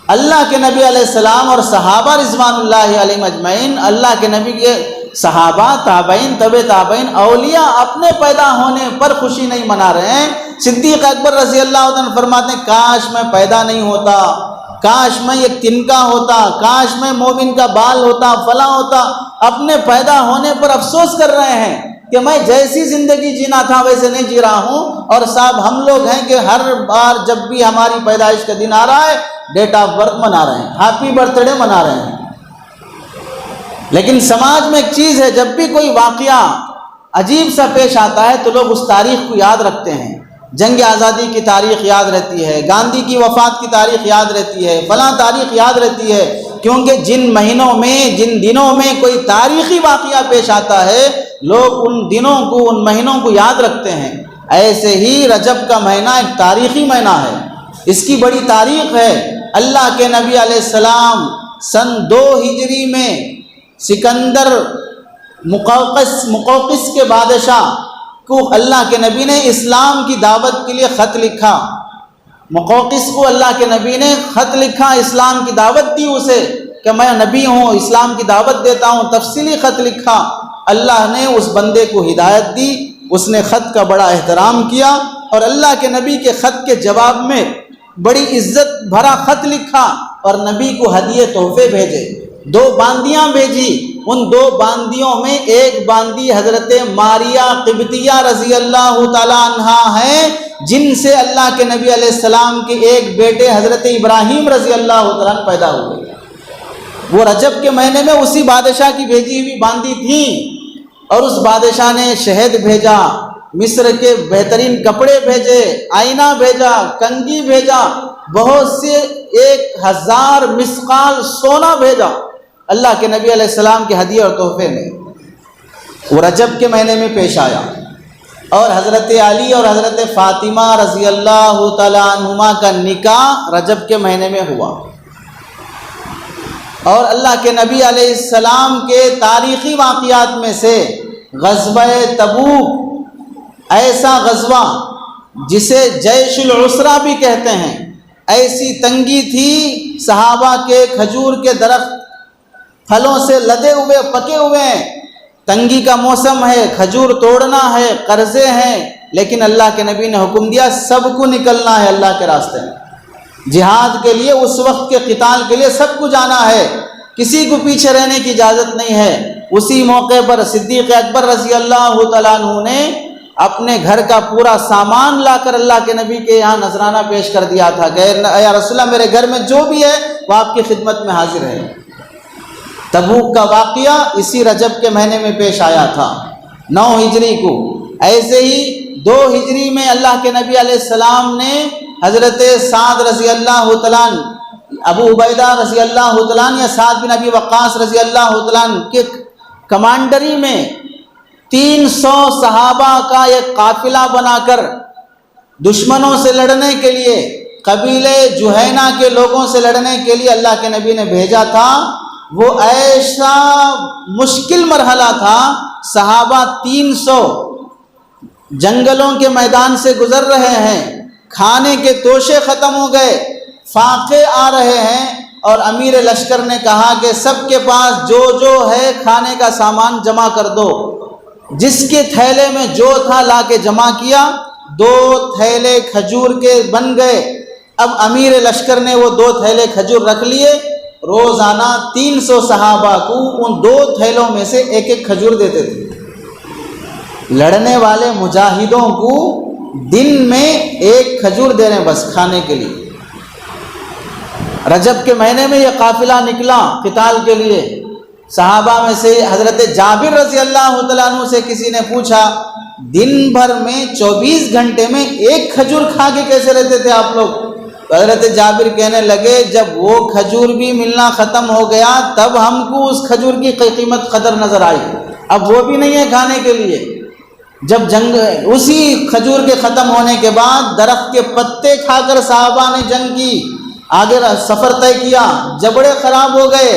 اللہ کے نبی علیہ السلام اور صحابہ رضوان اللہ علیہم اجمعین، اللہ کے نبی کے صحابہ، تابعین، تبع تابعین، اولیاء اپنے پیدا ہونے پر خوشی نہیں منا رہے ہیں. صدیق اکبر رضی اللہ عنہ فرماتے ہیں کاش میں پیدا نہیں ہوتا، کاش میں ایک تنکا ہوتا، کاش میں مومن کا بال ہوتا، فلاں ہوتا. اپنے پیدا ہونے پر افسوس کر رہے ہیں کہ میں جیسی زندگی جینا تھا ویسے نہیں جی رہا ہوں. اور صاحب ہم لوگ ہیں کہ ہر بار جب بھی ہماری پیدائش کا دن آ رہا ہے ڈیٹ آف برتھ منا رہے ہیں، ہیپی برتھ ڈے منا رہے ہیں. لیکن سماج میں ایک چیز ہے، جب بھی کوئی واقعہ عجیب سا پیش آتا ہے تو لوگ اس تاریخ کو یاد رکھتے ہیں. جنگ آزادی کی تاریخ یاد رہتی ہے، گاندھی کی وفات کی تاریخ یاد رہتی ہے، فلاں تاریخ یاد رہتی ہے، کیونکہ جن مہینوں میں، جن دنوں میں کوئی تاریخی واقعہ پیش آتا ہے لوگ ان دنوں کو، ان مہینوں کو یاد رکھتے ہیں. ایسے ہی رجب کا مہینہ ایک تاریخی مہینہ ہے، اس کی بڑی تاریخ ہے. اللہ کے نبی علیہ السلام سن 2 ہجری میں سکندر مقوقس کے بادشاہ کو اللہ کے نبی نے اسلام کی دعوت کے لیے خط لکھا. مقوقس کو اللہ کے نبی نے خط لکھا، اسلام کی دعوت دی اسے کہ میں نبی ہوں، اسلام کی دعوت دیتا ہوں. تفصیلی خط لکھا. اللہ نے اس بندے کو ہدایت دی، اس نے خط کا بڑا احترام کیا اور اللہ کے نبی کے خط کے جواب میں بڑی عزت بھرا خط لکھا اور نبی کو ہدیے تحفے بھیجے. 2 باندیاں بھیجی. ان 2 باندیوں میں ایک باندی حضرت ماریہ قبطیہ رضی اللہ تعالیٰ عنہا ہیں، جن سے اللہ کے نبی علیہ السلام کے ایک بیٹے حضرت ابراہیم رضی اللہ تعالیٰ عنہ پیدا ہوئے. وہ رجب کے مہینے میں اسی بادشاہ کی بھیجی ہوئی باندی تھی اور اس بادشاہ نے شہد بھیجا، مصر کے بہترین کپڑے بھیجے، آئینہ بھیجا، کنگھی بھیجا، بہت سے 1000 مسقال سونا بھیجا اللہ کے نبی علیہ السلام کے ہدیے اور تحفے میں. وہ رجب کے مہینے میں پیش آیا اور حضرت علی اور حضرت فاطمہ رضی اللہ تعالیٰ عنہما کا نکاح رجب کے مہینے میں ہوا. اور اللہ کے نبی علیہ السلام کے تاریخی واقعات میں سے غزوہ تبوک، ایسا غزوہ جسے جیش العسرہ بھی کہتے ہیں، ایسی تنگی تھی، صحابہ کے کھجور کے درخت پھلوں سے لدے ہوئے پکے ہوئے ہیں، تنگی کا موسم ہے، کھجور توڑنا ہے، قرضے ہیں، لیکن اللہ کے نبی نے حکم دیا سب کو نکلنا ہے اللہ کے راستے میں. جہاد کے لیے، اس وقت کے قتال کے لیے سب کو جانا ہے، کسی کو پیچھے رہنے کی اجازت نہیں ہے. اسی موقع پر صدیق اکبر رضی اللہ تعالیٰ عنہ نے اپنے گھر کا پورا سامان لا کر اللہ کے نبی کے یہاں نذرانہ پیش کر دیا تھا کہ یا رسول اللہ میرے گھر میں جو بھی ہے وہ آپ کی خدمت میں حاضر ہے۔ تبوک کا واقعہ اسی رجب کے مہینے میں پیش آیا تھا 9 ہجری کو۔ ایسے ہی 2 ہجری میں اللہ کے نبی علیہ السلام نے حضرت سعد رضی اللہ تعالیٰ ابو عبیدہ رضی اللہ تعالیٰ یا سعد بن ابی وقاص رضی اللہ تعالیٰ کے کمانڈری میں 300 صحابہ کا ایک قافلہ بنا کر دشمنوں سے لڑنے کے لیے، قبیلے جہینہ کے لوگوں سے لڑنے کے لیے اللہ کے نبی نے بھیجا تھا۔ وہ ایسا مشکل مرحلہ تھا، صحابہ 300 جنگلوں کے میدان سے گزر رہے ہیں، کھانے کے توشے ختم ہو گئے، فاقے آ رہے ہیں، اور امیر لشکر نے کہا کہ سب کے پاس جو ہے کھانے کا سامان جمع کر دو۔ جس کے تھیلے میں جو تھا لا کے جمع کیا، 2 تھیلے کھجور کے بن گئے۔ اب امیر لشکر نے وہ 2 تھیلے کھجور رکھ لیے، روزانہ 300 صحابہ کو ان 2 تھیلوں میں سے ایک کھجور دیتے تھے۔ لڑنے والے مجاہدوں کو دن میں 1 کھجور دے رہے ہیں بس کھانے کے لیے۔ رجب کے مہینے میں یہ قافلہ نکلا قتال کے لیے۔ صحابہ میں سے حضرت جابر رضی اللہ تعالیٰ عنہ سے کسی نے پوچھا دن بھر میں 24 گھنٹے میں 1 کھجور کھا کے کیسے رہتے تھے آپ لوگ؟ حضرت جابر کہنے لگے جب وہ کھجور بھی ملنا ختم ہو گیا تب ہم کو اس کھجور کی قیمت قدر نظر آئی، اب وہ بھی نہیں ہے کھانے کے لیے۔ جب جنگ اسی کھجور کے ختم ہونے کے بعد درخت کے پتے کھا کر صحابہ نے جنگ کی، آگے سفر طے کیا، جبڑے خراب ہو گئے۔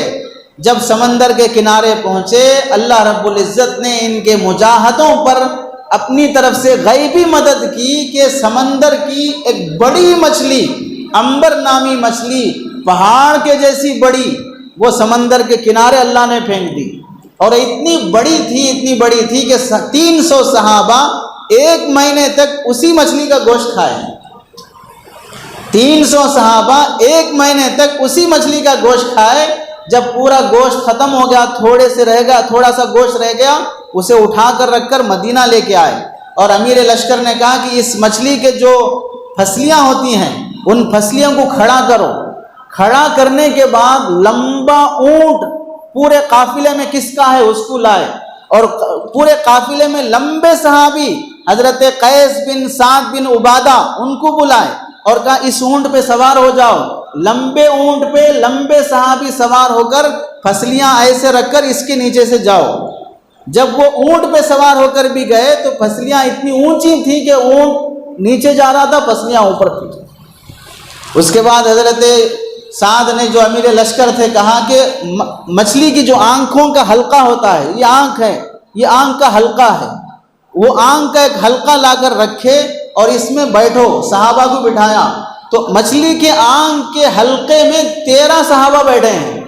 جب سمندر کے کنارے پہنچے، اللہ رب العزت نے ان کے مجاہدوں پر اپنی طرف سے غیبی مدد کی کہ سمندر کی ایک بڑی مچھلی، عنبر نامی مچھلی، پہاڑ کے جیسی بڑی، وہ سمندر کے کنارے اللہ نے پھینک دی، اور اتنی بڑی تھی کہ 300 صحابہ 1 مہینے تک اسی مچھلی کا گوشت کھائے۔ 300 صحابہ 1 مہینے تک اسی مچھلی کا گوشت کھائے۔ جب پورا گوشت ختم ہو گیا، تھوڑا سا گوشت رہ گیا، اسے اٹھا کر رکھ کر مدینہ لے کے آئے، اور امیر لشکر نے کہا کہ اس مچھلی کے جو پھسلیاں ہوتی ہیں ان پھسلیوں کو کھڑا کرو۔ کھڑا کرنے کے بعد لمبا اونٹ پورے قافلے میں کس کا ہے اس کو لائے، اور پورے قافلے میں لمبے صحابی حضرت قیس بن سعد بن عبادہ ان کو بلائے اور کہا اس اونٹ پہ سوار ہو جاؤ۔ لمبے اونٹ پہ لمبے صحابی سوار ہو کر پھسلیاں ایسے رکھ کر اس کے نیچے سے جاؤ۔ جب وہ اونٹ پہ سوار ہو کر بھی گئے تو پھسلیاں اتنی اونچی تھیں کہ اونٹ نیچے جا رہا تھا، پھسلیاں اوپر تھیں۔ اس کے بعد حضرت سعد نے جو امیر لشکر تھے کہا کہ مچھلی کی جو آنکھوں کا حلقہ ہوتا ہے، یہ آنکھ ہے، یہ آنکھ کا حلقہ ہے، وہ آنکھ کا ایک حلقہ لا کر رکھے اور اس میں بیٹھو۔ صحابہ کو بٹھایا تو مچھلی کے آنکھ کے حلقے میں 13 صحابہ بیٹھے ہیں،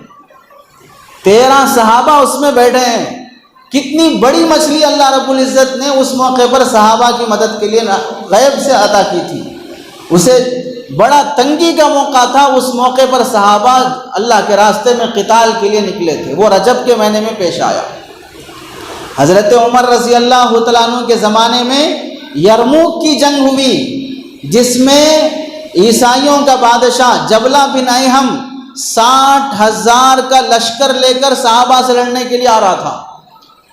13 صحابہ اس میں بیٹھے ہیں۔ کتنی بڑی مچھلی اللہ رب العزت نے اس موقع پر صحابہ کی مدد کے لیے غیب سے عطا کی تھی۔ اسے بڑا تنگی کا موقع تھا، اس موقع پر صحابہ اللہ کے راستے میں قتال کے لیے نکلے تھے، وہ رجب کے مہینے میں پیش آیا۔ حضرت عمر رضی اللہ تعالیٰ عنہ کے زمانے میں یرموک کی جنگ ہوئی، جس میں عیسائیوں کا بادشاہ جبلہ بن ایہم 60,000 کا لشکر لے کر صحابہ سے لڑنے کے لیے آ رہا تھا۔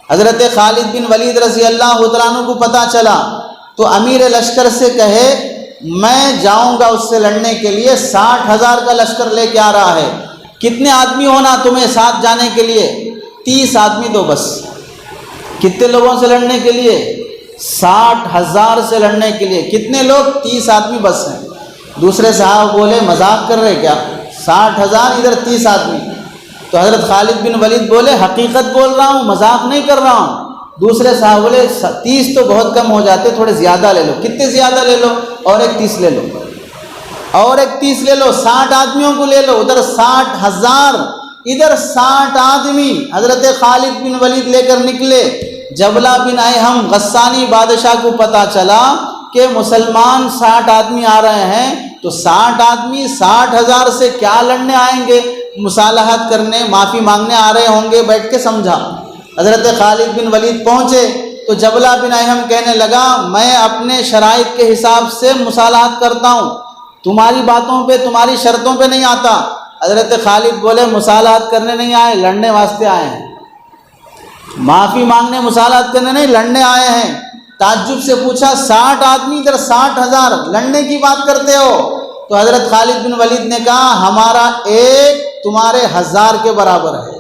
حضرت خالد بن ولید رضی اللہ تعالیٰ عنہ کو پتہ چلا تو امیر لشکر سے کہے میں جاؤں گا اس سے لڑنے کے لیے، 60,000 کا لشکر لے کے آ رہا ہے، کتنے آدمی ہونا تمہیں ساتھ جانے کے لیے؟ 30 آدمی دو بس۔ کتنے لوگوں سے لڑنے کے لیے؟ 60,000 سے لڑنے کے لیے کتنے لوگ؟ 30 آدمی بس ہیں۔ دوسرے صاحب بولے مذاق کر رہے کیا؟ 60,000 ادھر 30 آدمی۔ تو حضرت خالد بن ولید بولے حقیقت بول رہا ہوں، مذاق نہیں کر رہا ہوں۔ دوسرے صاحب بولے 30 تو بہت کم ہو جاتے، تھوڑے زیادہ لے لو۔ کتنے زیادہ لے لو؟ اور ایک 30 لے لو، اور ایک 30 لے لو، 60 آدمیوں کو لے لو۔ ادھر 60,000 ادھر 60 آدمی حضرت خالد بن ولید لے کر نکلے۔ جبلہ بن ایہم غسانی بادشاہ کو پتہ چلا کہ مسلمان 60 آدمی آ رہے ہیں، تو 60 آدمی 60,000 سے کیا لڑنے آئیں گے، مصالحت کرنے، معافی مانگنے آ رہے ہوں گے، بیٹھ کے سمجھا۔ حضرت خالد بن ولید پہنچے، تو جبلہ بن احم کہنے لگا میں اپنے شرائط کے حساب سے مصالحت کرتا ہوں، تمہاری باتوں پہ تمہاری شرطوں پہ نہیں آتا۔ حضرت خالد بولے مصالحت کرنے نہیں آئے، لڑنے واسطے آئے ہیں، معافی مانگنے مصالحت کرنے نہیں، لڑنے آئے ہیں۔ تعجب سے پوچھا 60 آدمی ادھر 60,000 لڑنے کی بات کرتے ہو؟ تو حضرت خالد بن ولید نے کہا ہمارا ایک تمہارے 1000 کے برابر ہے،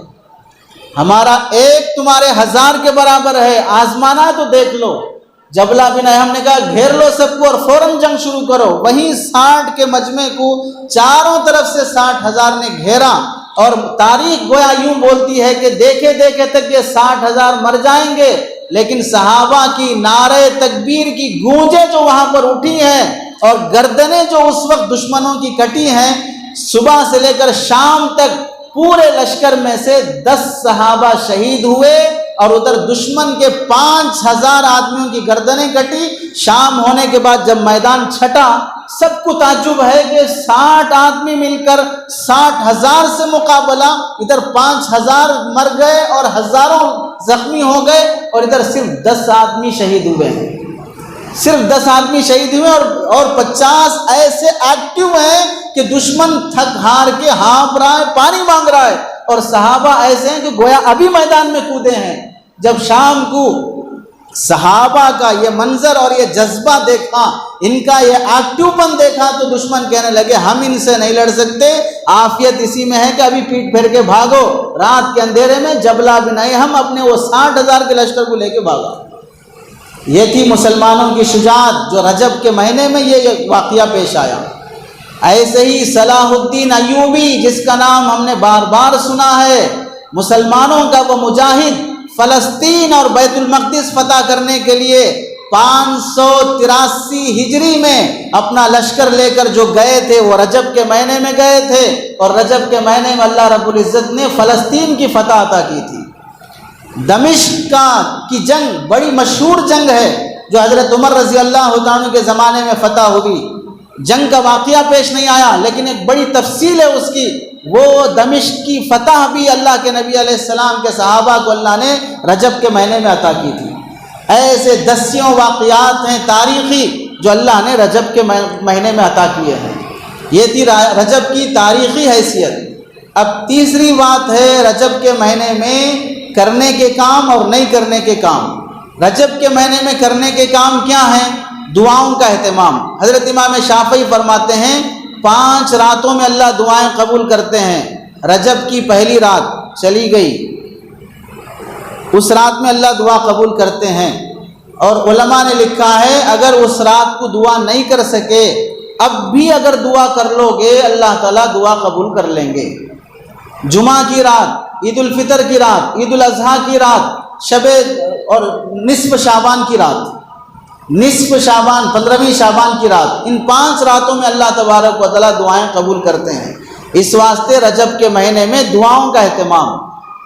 ہمارا ایک تمہارے 1000 کے برابر ہے، آزمانا ہے تو دیکھ لو۔ جبلہ بن احم نے کہا گھیر لو سب کو اور فوراً جنگ شروع کرو۔ وہیں 60 کے مجمع کو چاروں طرف سے 60,000 نے گھیرا، اور تاریخ گویا یوں بولتی ہے کہ دیکھے دیکھے تک یہ 60,000 مر جائیں گے، لیکن صحابہ کی نعرے تکبیر کی گونجیں جو وہاں پر اٹھی ہیں اور گردنیں جو اس وقت دشمنوں کی کٹی ہیں، صبح سے لے کر شام تک پورے لشکر میں سے 10 صحابہ شہید ہوئے، اور ادھر دشمن کے 5,000 آدمیوں کی گردنیں کٹی۔ شام ہونے کے بعد جب میدان چھٹا، سب کو تعجب ہے کہ 60 آدمی مل کر 60,000 سے مقابلہ، ادھر 5,000 مر گئے اور ہزاروں زخمی ہو گئے، اور ادھر صرف 10 آدمی شہید ہوئے ہیں، صرف 10 آدمی شہید ہوئے، اور 50 ایسے ایکٹیو ہیں کہ دشمن تھک ہار کے ہانپ رہا ہے، پانی مانگ رہا ہے، اور صحابہ ایسے ہیں کہ گویا ابھی میدان میں کودے ہیں۔ جب شام کو صحابہ کا یہ منظر اور یہ جذبہ دیکھا، ان کا یہ ایکٹیو پن دیکھا، تو دشمن کہنے لگے ہم ان سے نہیں لڑ سکتے، عافیت اسی میں ہے کہ ابھی پیٹ پھیر کے بھاگو۔ رات کے اندھیرے میں جبلہ بن احم اپنے وہ 60,000 کے لشکر کو لے کے بھاگا۔ یہ تھی مسلمانوں کی شجاعت، جو رجب کے مہینے میں یہ واقعہ پیش آیا۔ ایسے ہی صلاح الدین ایوبی، جس کا نام ہم نے بار بار سنا ہے، مسلمانوں کا وہ مجاہد، فلسطین اور بیت المقدس فتح کرنے کے لیے 583 ہجری میں اپنا لشکر لے کر جو گئے تھے، وہ رجب کے مہینے میں گئے تھے، اور رجب کے مہینے میں اللہ رب العزت نے فلسطین کی فتح عطا کی تھی۔ دمشق کی جنگ بڑی مشہور جنگ ہے، جو حضرت عمر رضی اللہ عنہ کے زمانے میں فتح ہوئی۔ جنگ کا واقعہ پیش نہیں آیا، لیکن ایک بڑی تفصیل ہے اس کی۔ وہ دمشق کی فتح بھی اللہ کے نبی علیہ السلام کے صحابہ کو اللہ نے رجب کے مہینے میں عطا کی تھی۔ ایسے دسیوں واقعات ہیں تاریخی جو اللہ نے رجب کے مہینے میں عطا کیے ہیں۔ یہ تھی رجب کی تاریخی حیثیت۔ اب تیسری بات ہے رجب کے مہینے میں کرنے کے کام اور نہیں کرنے کے کام۔ رجب کے مہینے میں کرنے کے کام کیا ہیں؟ دعاؤں کا اہتمام۔ حضرت امام شافعی فرماتے ہیں 5 راتوں میں اللہ دعائیں قبول کرتے ہیں۔ رجب کی پہلی رات چلی گئی، اس رات میں اللہ دعا قبول کرتے ہیں، اور علماء نے لکھا ہے اگر اس رات کو دعا نہیں کر سکے، اب بھی اگر دعا کر لو گے اللہ تعالیٰ دعا قبول کر لیں گے۔ جمعہ کی رات، عید الفطر کی رات، عید الاضحیٰ کی رات، شب اور نصف شعبان کی رات، نصف شعبان 15ویں شعبان کی رات، ان 5 راتوں میں اللہ تبارک و تعالیٰ دعائیں قبول کرتے ہیں۔ اس واسطے رجب کے مہینے میں دعاؤں کا اہتمام،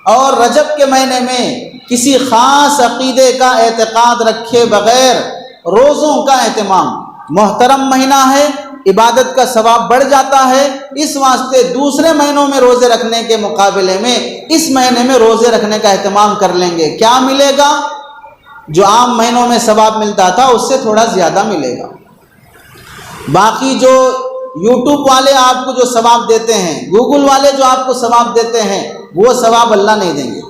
اور رجب کے مہینے میں کسی خاص عقیدے کا اعتقاد رکھے بغیر روزوں کا اہتمام۔ محترم مہینہ ہے، عبادت کا ثواب بڑھ جاتا ہے، اس واسطے دوسرے مہینوں میں روزے رکھنے کے مقابلے میں اس مہینے میں روزے رکھنے کا اہتمام کر لیں گے۔ کیا ملے گا؟ جو عام مہینوں میں ثواب ملتا تھا اس سے تھوڑا زیادہ ملے گا۔ باقی جو یوٹیوب والے آپ کو جو ثواب دیتے ہیں، گوگل والے جو آپ کو ثواب دیتے ہیں، وہ ثواب اللہ نہیں دیں گے۔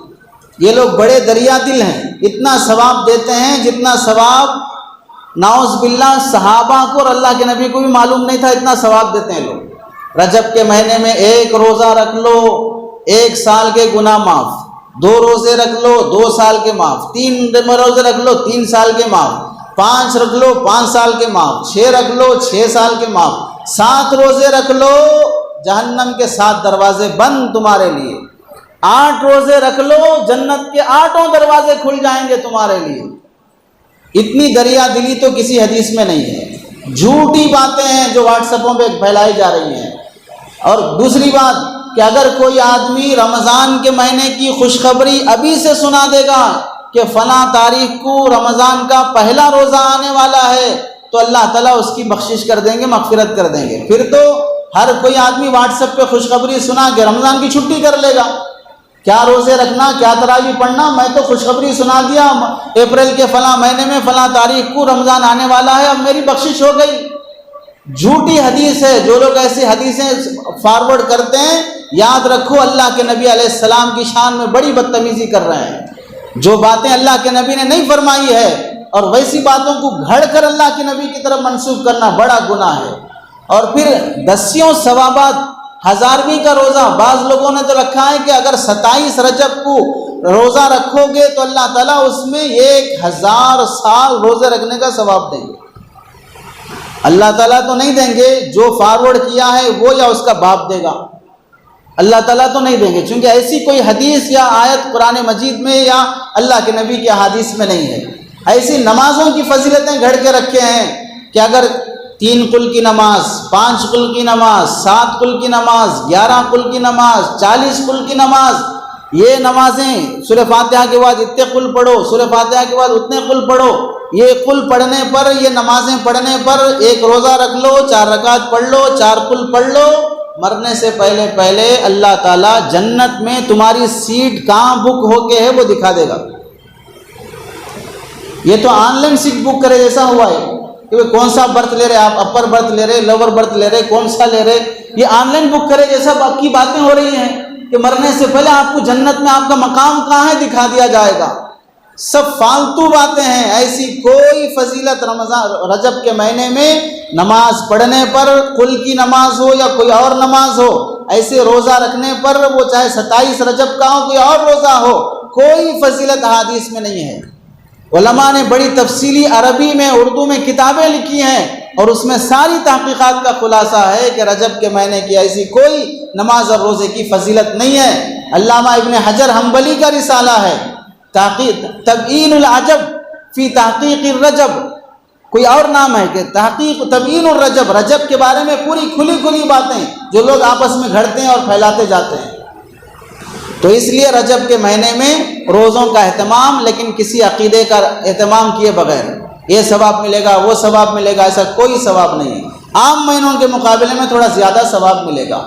یہ لوگ بڑے دریا دل ہیں، اتنا ثواب دیتے ہیں جتنا ثواب نعوذ باللہ صحابہ کو اور اللہ کے نبی کو بھی معلوم نہیں تھا، اتنا ثواب دیتے ہیں لوگ۔ رجب کے مہینے میں 1 روزہ رکھ لو 1 سال کے گناہ معاف، 2 روزے رکھ لو 2 سال کے معاف، 3 روزے رکھ لو 3 سال کے معاف، 5 رکھ لو 5 سال کے معاف، 6 رکھ لو 6 سال کے معاف، 7 روزے رکھ لو جہنم کے 7 دروازے بند تمہارے لیے، 8 روزے رکھ لو جنت کے 8 دروازے کھل جائیں گے تمہارے لیے۔ اتنی دریا دلی تو کسی حدیث میں نہیں ہے، جھوٹی باتیں ہیں جو واٹس ایپوں پہ پھیلائی جا رہی ہیں۔ اور دوسری بات کہ اگر کوئی آدمی رمضان کے مہینے کی خوشخبری ابھی سے سنا دے گا کہ فلاں تاریخ کو رمضان کا پہلا روزہ آنے والا ہے، تو اللہ تعالیٰ اس کی بخشش کر دیں گے، مغفرت کر دیں گے۔ پھر تو ہر کوئی آدمی واٹس ایپ پہ خوشخبری سنا کے رمضان کی چھٹی کر لے گا۔ کیا روزے رکھنا، کیا تراویح پڑھنا، میں تو خوشخبری سنا دیا اپریل کے فلاں مہینے میں فلاں تاریخ کو رمضان آنے والا ہے، اب میری بخشش ہو گئی۔ جھوٹی حدیث ہے۔ جو لوگ ایسی حدیثیں فارورڈ کرتے ہیں، یاد رکھو اللہ کے نبی علیہ السلام کی شان میں بڑی بدتمیزی کر رہے ہیں۔ جو باتیں اللہ کے نبی نے نہیں فرمائی ہے اور ویسی باتوں کو گھڑ کر اللہ کے نبی کی طرف منسوخ کرنا بڑا گناہ ہے۔ اور پھر دسیوں ثوابات، ہزارویں کا روزہ، بعض لوگوں نے تو رکھا ہے کہ اگر 27 رجب کو روزہ رکھو گے تو اللہ تعالیٰ اس میں 1000 سال روزے رکھنے کا ثواب دیں گے۔ اللہ تعالیٰ تو نہیں دیں گے، جو فارورڈ کیا ہے وہ یا اس کا باپ دے گا، اللہ تعالیٰ تو نہیں دیں گے، چونکہ ایسی کوئی حدیث یا آیت قرآن مجید میں یا اللہ کے نبی کی احادیث میں نہیں ہے۔ ایسی نمازوں کی فضیلتیں گھڑ کے رکھے ہیں کہ اگر 3 قل کی نماز، 5 قل کی نماز، 7 قل کی نماز، 11 قل کی نماز، 40 قل کی نماز، یہ نمازیں سورہ فاتحہ کے بعد اتنے قل پڑھو، سورہ فاتحہ کے بعد اتنے قل پڑھو، یہ قل پڑھنے پر، یہ نمازیں پڑھنے پر 1 روزہ رکھ لو، 4 رکعت پڑھ لو، 4 قل پڑھ لو، مرنے سے پہلے اللہ تعالیٰ جنت میں تمہاری سیٹ کہاں بک ہو کے ہے وہ دکھا دے گا۔ یہ تو آن لائن سیٹ بک کرے جیسا ہوا ہے کہ کون سا برتھ لے رہے آپ، اپر برتھ لے رہے، لوور برتھ لے رہے، کون سا لے رہے، یہ آن لائن بک کرے جیسا باقی باتیں ہو رہی ہیں کہ مرنے سے پہلے آپ کو جنت میں آپ کا مقام کہاں ہے دکھا دیا جائے گا۔ سب فالتو باتیں ہیں۔ ایسی کوئی فضیلت رجب کے مہینے میں نماز پڑھنے پر، قل کی نماز ہو یا کوئی اور نماز ہو، ایسے روزہ رکھنے پر، وہ چاہے 27 رجب کا ہو کوئی اور روزہ ہو، کوئی فضیلت حدیث میں نہیں ہے۔ علماء نے بڑی تفصیلی عربی میں، اردو میں کتابیں لکھی ہیں اور اس میں ساری تحقیقات کا خلاصہ ہے کہ رجب کے مہینے کی ایسی کوئی نماز اور روزے کی فضیلت نہیں ہے۔ علامہ ابن حجر حنبلی کا رسالہ ہے تبیین العجب فی تحقیق الرجب، کوئی اور نام ہے کہ تحقیق تبیین الرجب، رجب کے بارے میں پوری کھلی باتیں جو لوگ آپس میں گھڑتے ہیں اور پھیلاتے جاتے ہیں۔ تو اس لیے رجب کے مہینے میں روزوں کا اہتمام، لیکن کسی عقیدے کا اہتمام کیے بغیر، یہ ثواب ملے گا وہ ثواب ملے گا، ایسا کوئی ثواب نہیں ہے۔ عام مہینوں کے مقابلے میں تھوڑا زیادہ ثواب ملے گا۔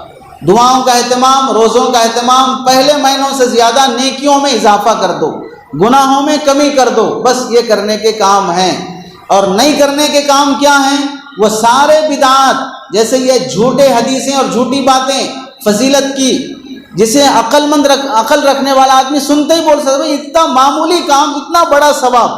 دعاؤں کا اہتمام، روزوں کا اہتمام، پہلے مہینوں سے زیادہ نیکیوں میں اضافہ کر دو، گناہوں میں کمی کر دو، بس یہ کرنے کے کام ہیں۔ اور نہیں کرنے کے کام کیا ہیں؟ وہ سارے بدعات، جیسے یہ جھوٹے حدیثیں اور جھوٹی باتیں فضیلت کی، جسے عقل رکھنے والا آدمی سنتے ہی بول سکتا ہے اتنا معمولی کام اتنا بڑا ثواب،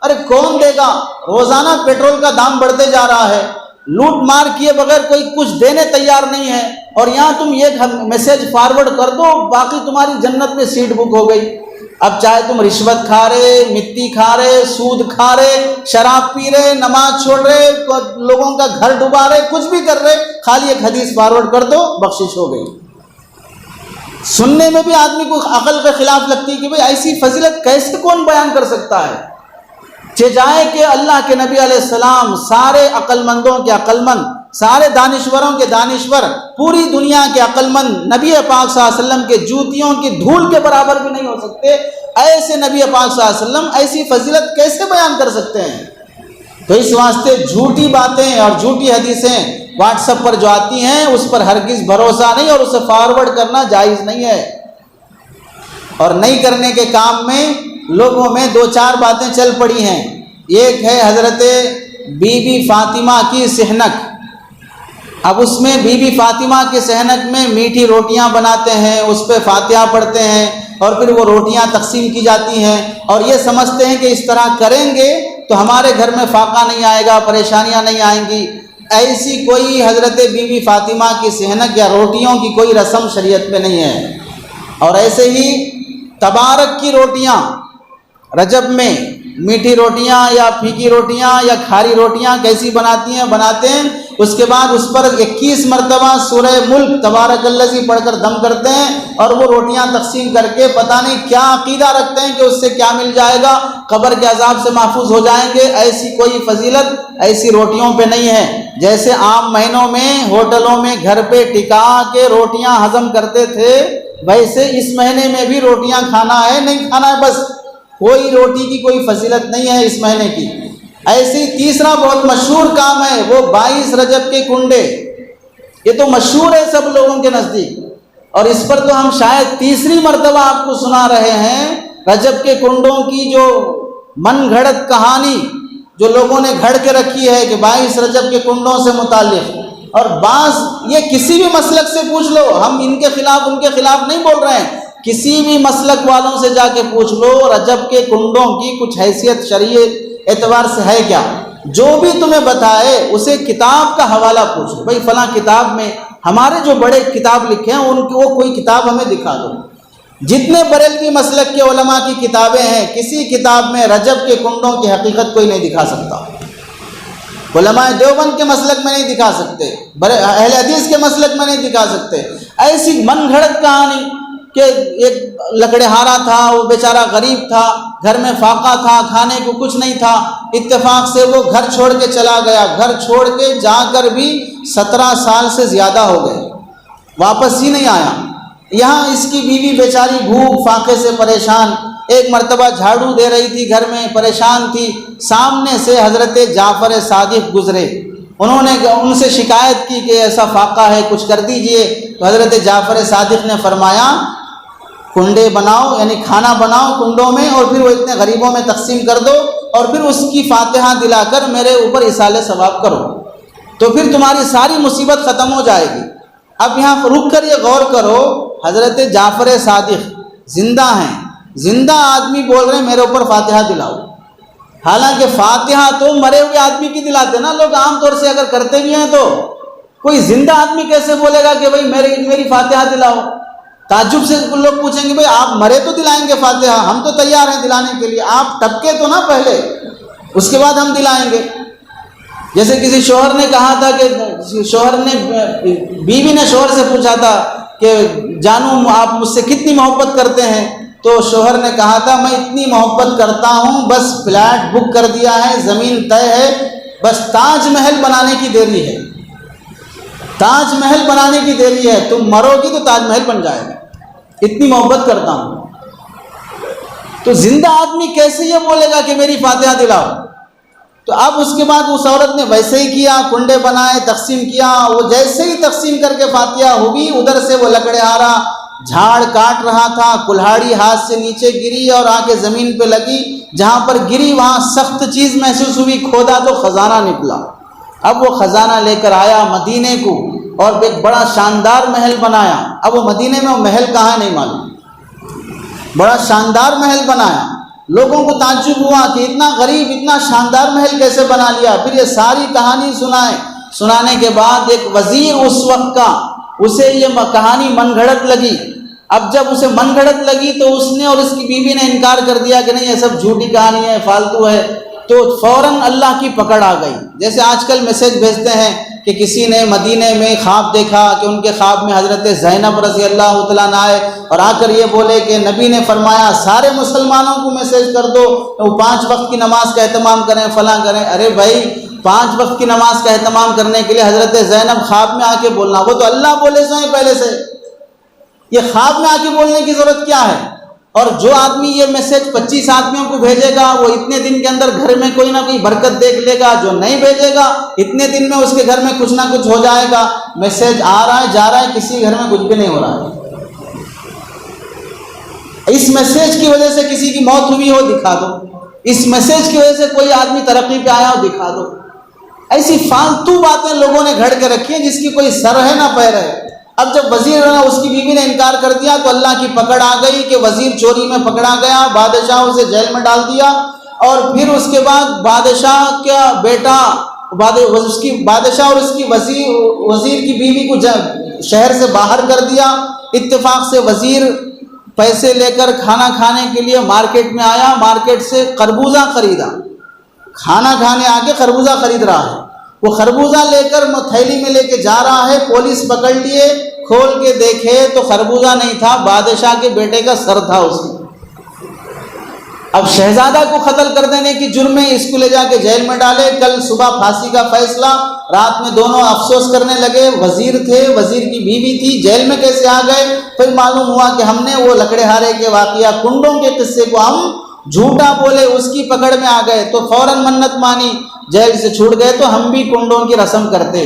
ارے کون دے گا؟ روزانہ پیٹرول کا دام بڑھتے جا رہا ہے، لوٹ مار کیے بغیر کوئی کچھ دینے تیار نہیں ہے، اور یہاں تم یہ میسج فارورڈ کر دو باقی تمہاری جنت میں سیٹ بک ہو گئی۔ اب چاہے تم رشوت کھا رہے، مٹی کھا رہے، سود کھا رہے، شراب پی رہے، نماز چھوڑ رہے، لوگوں کا گھر ڈبا رہے، کچھ بھی کر رہے، خالی ایک حدیث فارورڈ کر دو بخشش ہو گئی۔ سننے میں بھی آدمی کو عقل کے خلاف لگتی ہے کہ بھئی ایسی فضیلت کیسے کون بیان کر سکتا ہے؟ جائے کہ اللہ کے نبی علیہ السلام سارے عقل مندوں کے عقل مند، سارے دانشوروں کے دانشور، پوری دنیا کے عقل مند، نبی پاک صلی اللہ علیہ وسلم کے جوتیوں کی دھول کے برابر بھی نہیں ہو سکتے، ایسے نبی پاک صلی اللہ علیہ وسلم ایسی فضیلت کیسے بیان کر سکتے ہیں؟ تو اس واسطے جھوٹی باتیں اور جھوٹی حدیثیں واٹس ایپ پر جو آتی ہیں اس پر ہرگز بھروسہ نہیں، اور اسے فارورڈ کرنا جائز نہیں ہے۔ اور نہیں کرنے کے کام میں لوگوں میں 2-4 باتیں چل پڑی ہیں۔ ایک ہے حضرت بی بی فاطمہ کی صحنک۔ اب اس میں بی بی فاطمہ کی صحنک میں میٹھی روٹیاں بناتے ہیں، اس پہ فاتحہ پڑھتے ہیں، اور پھر وہ روٹیاں تقسیم کی جاتی ہیں، اور یہ سمجھتے ہیں کہ اس طرح کریں گے تو ہمارے گھر میں فاقہ نہیں آئے گا، پریشانیاں نہیں آئیں گی۔ ایسی کوئی حضرت بی بی فاطمہ کی صحنک یا روٹیوں کی کوئی رسم شریعت میں نہیں ہے۔ اور ایسے ہی تبارک کی روٹیاں، رجب میں میٹھی روٹیاں یا پھیکی روٹیاں یا کھاری روٹیاں کیسی بناتے ہیں، اس کے بعد اس پر 21 مرتبہ سورہ ملک تبارک الذی پڑھ کر دم کرتے ہیں، اور وہ روٹیاں تقسیم کر کے پتہ نہیں کیا عقیدہ رکھتے ہیں کہ اس سے کیا مل جائے گا، قبر کے عذاب سے محفوظ ہو جائیں گے۔ ایسی کوئی فضیلت ایسی روٹیوں پہ نہیں ہے۔ جیسے عام مہینوں میں ہوٹلوں میں گھر پہ ٹکا کے روٹیاں ہضم کرتے تھے، ویسے اس مہینے میں بھی روٹیاں کھانا ہے، نہیں کھانا ہے، بس کوئی روٹی کی کوئی فضیلت نہیں ہے اس مہینے کی۔ ایسی تیسرا بہت مشہور کام ہے وہ 22 رجب کے کنڈے، یہ تو مشہور ہے سب لوگوں کے نزدیک، اور اس پر تو ہم شاید تیسری مرتبہ آپ کو سنا رہے ہیں رجب کے کنڈوں کی جو من گھڑت کہانی جو لوگوں نے گھڑ کے رکھی ہے کہ 22 رجب کے کنڈوں سے متعلق، اور بعض یہ کسی بھی مسلک سے پوچھ لو، ہم ان کے خلاف ان کے خلاف نہیں بول رہے ہیں، کسی بھی مسلک والوں سے جا کے پوچھ لو رجب کے کنڈوں کی کچھ حیثیت شرعی اعتبار سے ہے کیا، جو بھی تمہیں بتائے اسے کتاب کا حوالہ پوچھو، بھائی فلاں کتاب میں ہمارے جو بڑے کتاب لکھے ہیں ان کی وہ کوئی کتاب ہمیں دکھا دو۔ جتنے بریلوی مسلک کے علماء کی کتابیں ہیں کسی کتاب میں رجب کے کنڈوں کی حقیقت کوئی نہیں دکھا سکتا، علماء دیوبند کے مسلک میں نہیں دکھا سکتے، اہل حدیث کے مسلک میں نہیں دکھا سکتے۔ ایسی من گھڑت کہانی کہ ایک لکڑہارا تھا، وہ بیچارہ غریب تھا، گھر میں فاقہ تھا، کھانے کو کچھ نہیں تھا، اتفاق سے وہ گھر چھوڑ کے چلا گیا، گھر چھوڑ کے جا کر بھی 17 سال سے زیادہ ہو گئے، واپس ہی نہیں آیا۔ یہاں اس کی بیوی بیچاری بھوک فاقے سے پریشان، ایک مرتبہ جھاڑو دے رہی تھی گھر میں، پریشان تھی، سامنے سے حضرت جعفر صادق گزرے، انہوں نے ان سے شکایت کی کہ ایسا فاقہ ہے کچھ کر دیجئے، تو حضرت جعفر صادق نے فرمایا کنڈے بناؤ، یعنی کھانا بناؤ کنڈوں میں، اور پھر وہ اتنے غریبوں میں تقسیم کر دو، اور پھر اس کی فاتحہ دلا کر میرے اوپر ایصال ثواب کرو، تو پھر تمہاری ساری مصیبت ختم ہو جائے گی۔ اب یہاں رک کر یہ غور کرو، حضرت جعفر صادق زندہ ہیں، زندہ آدمی بول رہے ہیں میرے اوپر فاتحہ دلاؤ، حالانکہ فاتحہ تو مرے ہوئے آدمی کی دلاتے نا لوگ عام طور سے، اگر کرتے بھی ہیں تو کوئی زندہ آدمی کیسے بولے گا کہ بھائی میری فاتحہ دلاؤ؟ تعجب سے لوگ پوچھیں گے بھائی آپ مرے تو دلائیں گے فاتحہ، ہم تو تیار ہیں دلانے کے لیے، آپ ٹپکے تو نہ پہلے، اس کے بعد ہم دلائیں گے۔ جیسے کسی شوہر نے کہا تھا کہ بیوی نے شوہر سے پوچھا تھا کہ جانو آپ مجھ سے کتنی محبت کرتے ہیں، تو شوہر نے کہا تھا میں اتنی محبت کرتا ہوں بس فلیٹ بک کر دیا ہے، زمین طے ہے، بس تاج محل بنانے کی دیری ہے، تاج محل بنانے کی دیری ہے، تم مرو گی تو تاج محل بن جائے گا، اتنی محبت کرتا ہوں۔ تو زندہ آدمی کیسے یہ بولے گا کہ میری فاتحہ دلاؤ؟ تو اب اس کے بعد اس عورت نے ویسے ہی کیا، کنڈے بنائے، تقسیم کیا، وہ جیسے ہی تقسیم کر کے فاتحہ ہوئی، ادھر سے وہ لکڑہارا جھاڑ کاٹ رہا تھا، کلہاڑی ہاتھ سے نیچے گری اور آ کے زمین پہ لگی، جہاں پر گری وہاں سخت چیز محسوس ہوئی، کھودا تو خزانہ نکلا۔ اب وہ خزانہ لے کر آیا مدینے کو اور ایک بڑا شاندار محل بنایا۔ اب وہ مدینے میں وہ محل کہاں ہے نہیں معلوم، بڑا شاندار محل بنایا، لوگوں کو تعجب ہوا کہ اتنا غریب اتنا شاندار محل کیسے بنا لیا۔ پھر یہ ساری کہانی سنانے کے بعد ایک وزیر اس وقت کا، اسے یہ کہانی من گھڑت لگی۔ اب جب اسے من گھڑت لگی تو اس نے اور اس کی بیوی نے انکار کر دیا کہ نہیں یہ سب جھوٹی کہانی ہے، فالتو ہے، تو فوراً اللہ کی پکڑ آ گئی۔ جیسے آج کل میسج بھیجتے ہیں کہ کسی نے مدینے میں خواب دیکھا کہ ان کے خواب میں حضرت زینب رضی اللہ تعالیٰ عنہ آئے اور آ کر یہ بولے کہ نبی نے فرمایا سارے مسلمانوں کو میسج کر دو وہ 5 وقت کی نماز کا اہتمام کریں، فلاں کریں۔ ارے بھائی 5 وقت کی نماز کا اہتمام کرنے کے لیے حضرت زینب خواب میں آ کے بولنا، وہ تو اللہ بولے سوئیں پہلے سے، یہ خواب میں آ کے بولنے کی ضرورت کیا ہے؟ اور جو آدمی یہ میسج 25 آدمیوں کو بھیجے گا وہ اتنے دن کے اندر گھر میں کوئی نہ کوئی برکت دیکھ لے گا، جو نہیں بھیجے گا اتنے دن میں اس کے گھر میں کچھ نہ کچھ ہو جائے گا۔ میسج آ رہا ہے جا رہا ہے، کسی گھر میں کچھ بھی نہیں ہو رہا ہے۔ اس میسج کی وجہ سے کسی کی موت ہوئی ہو دکھا دو، اس میسج کی وجہ سے کوئی آدمی ترقی پہ آیا ہو دکھا دو۔ ایسی فالتو باتیں لوگوں نے گھڑ کے رکھی ہیں جس کی کوئی سر ہے نہ پیر ہے۔ اب جب وزیر نے اس کی بیوی نے انکار کر دیا تو اللہ کی پکڑ آ گئی کہ وزیر چوری میں پکڑا گیا، بادشاہ اسے جیل میں ڈال دیا، اور پھر اس کے بعد بادشاہ کا بیٹا بادشاہ اور اس کی وزیر کی بیوی کو شہر سے باہر کر دیا۔ اتفاق سے وزیر پیسے لے کر کھانا کھانے کے لیے مارکیٹ میں آیا، مارکیٹ سے خربوزہ خریدا، کھانا کھانے آ کے خربوزہ خرید رہا ہے، وہ خربوزہ لے کر تھیلی میں لے کے جا رہا ہے، پولیس پکڑ لیے، کھول کے دیکھے تو خربوزہ نہیں تھا، بادشاہ کے بیٹے کا سر تھا اس میں۔ اب شہزادہ کو قتل کر دینے کی جرم میں اس کو لے جا کے جیل میں ڈالے، کل صبح پھانسی کا فیصلہ، رات میں دونوں افسوس کرنے لگے، وزیر تھے، وزیر کی بیوی تھی، جیل میں کیسے آ گئے؟ پھر معلوم ہوا کہ ہم نے وہ لکڑہارے کے واقعہ کنڈوں کے قصے کو ہم جھوٹا بولے، اس کی پکڑ میں آ گئے تو فوراً منت مانی، جیل سے چھوٹ گئے تو ہم بھی کنڈوں کی رسم کرتے،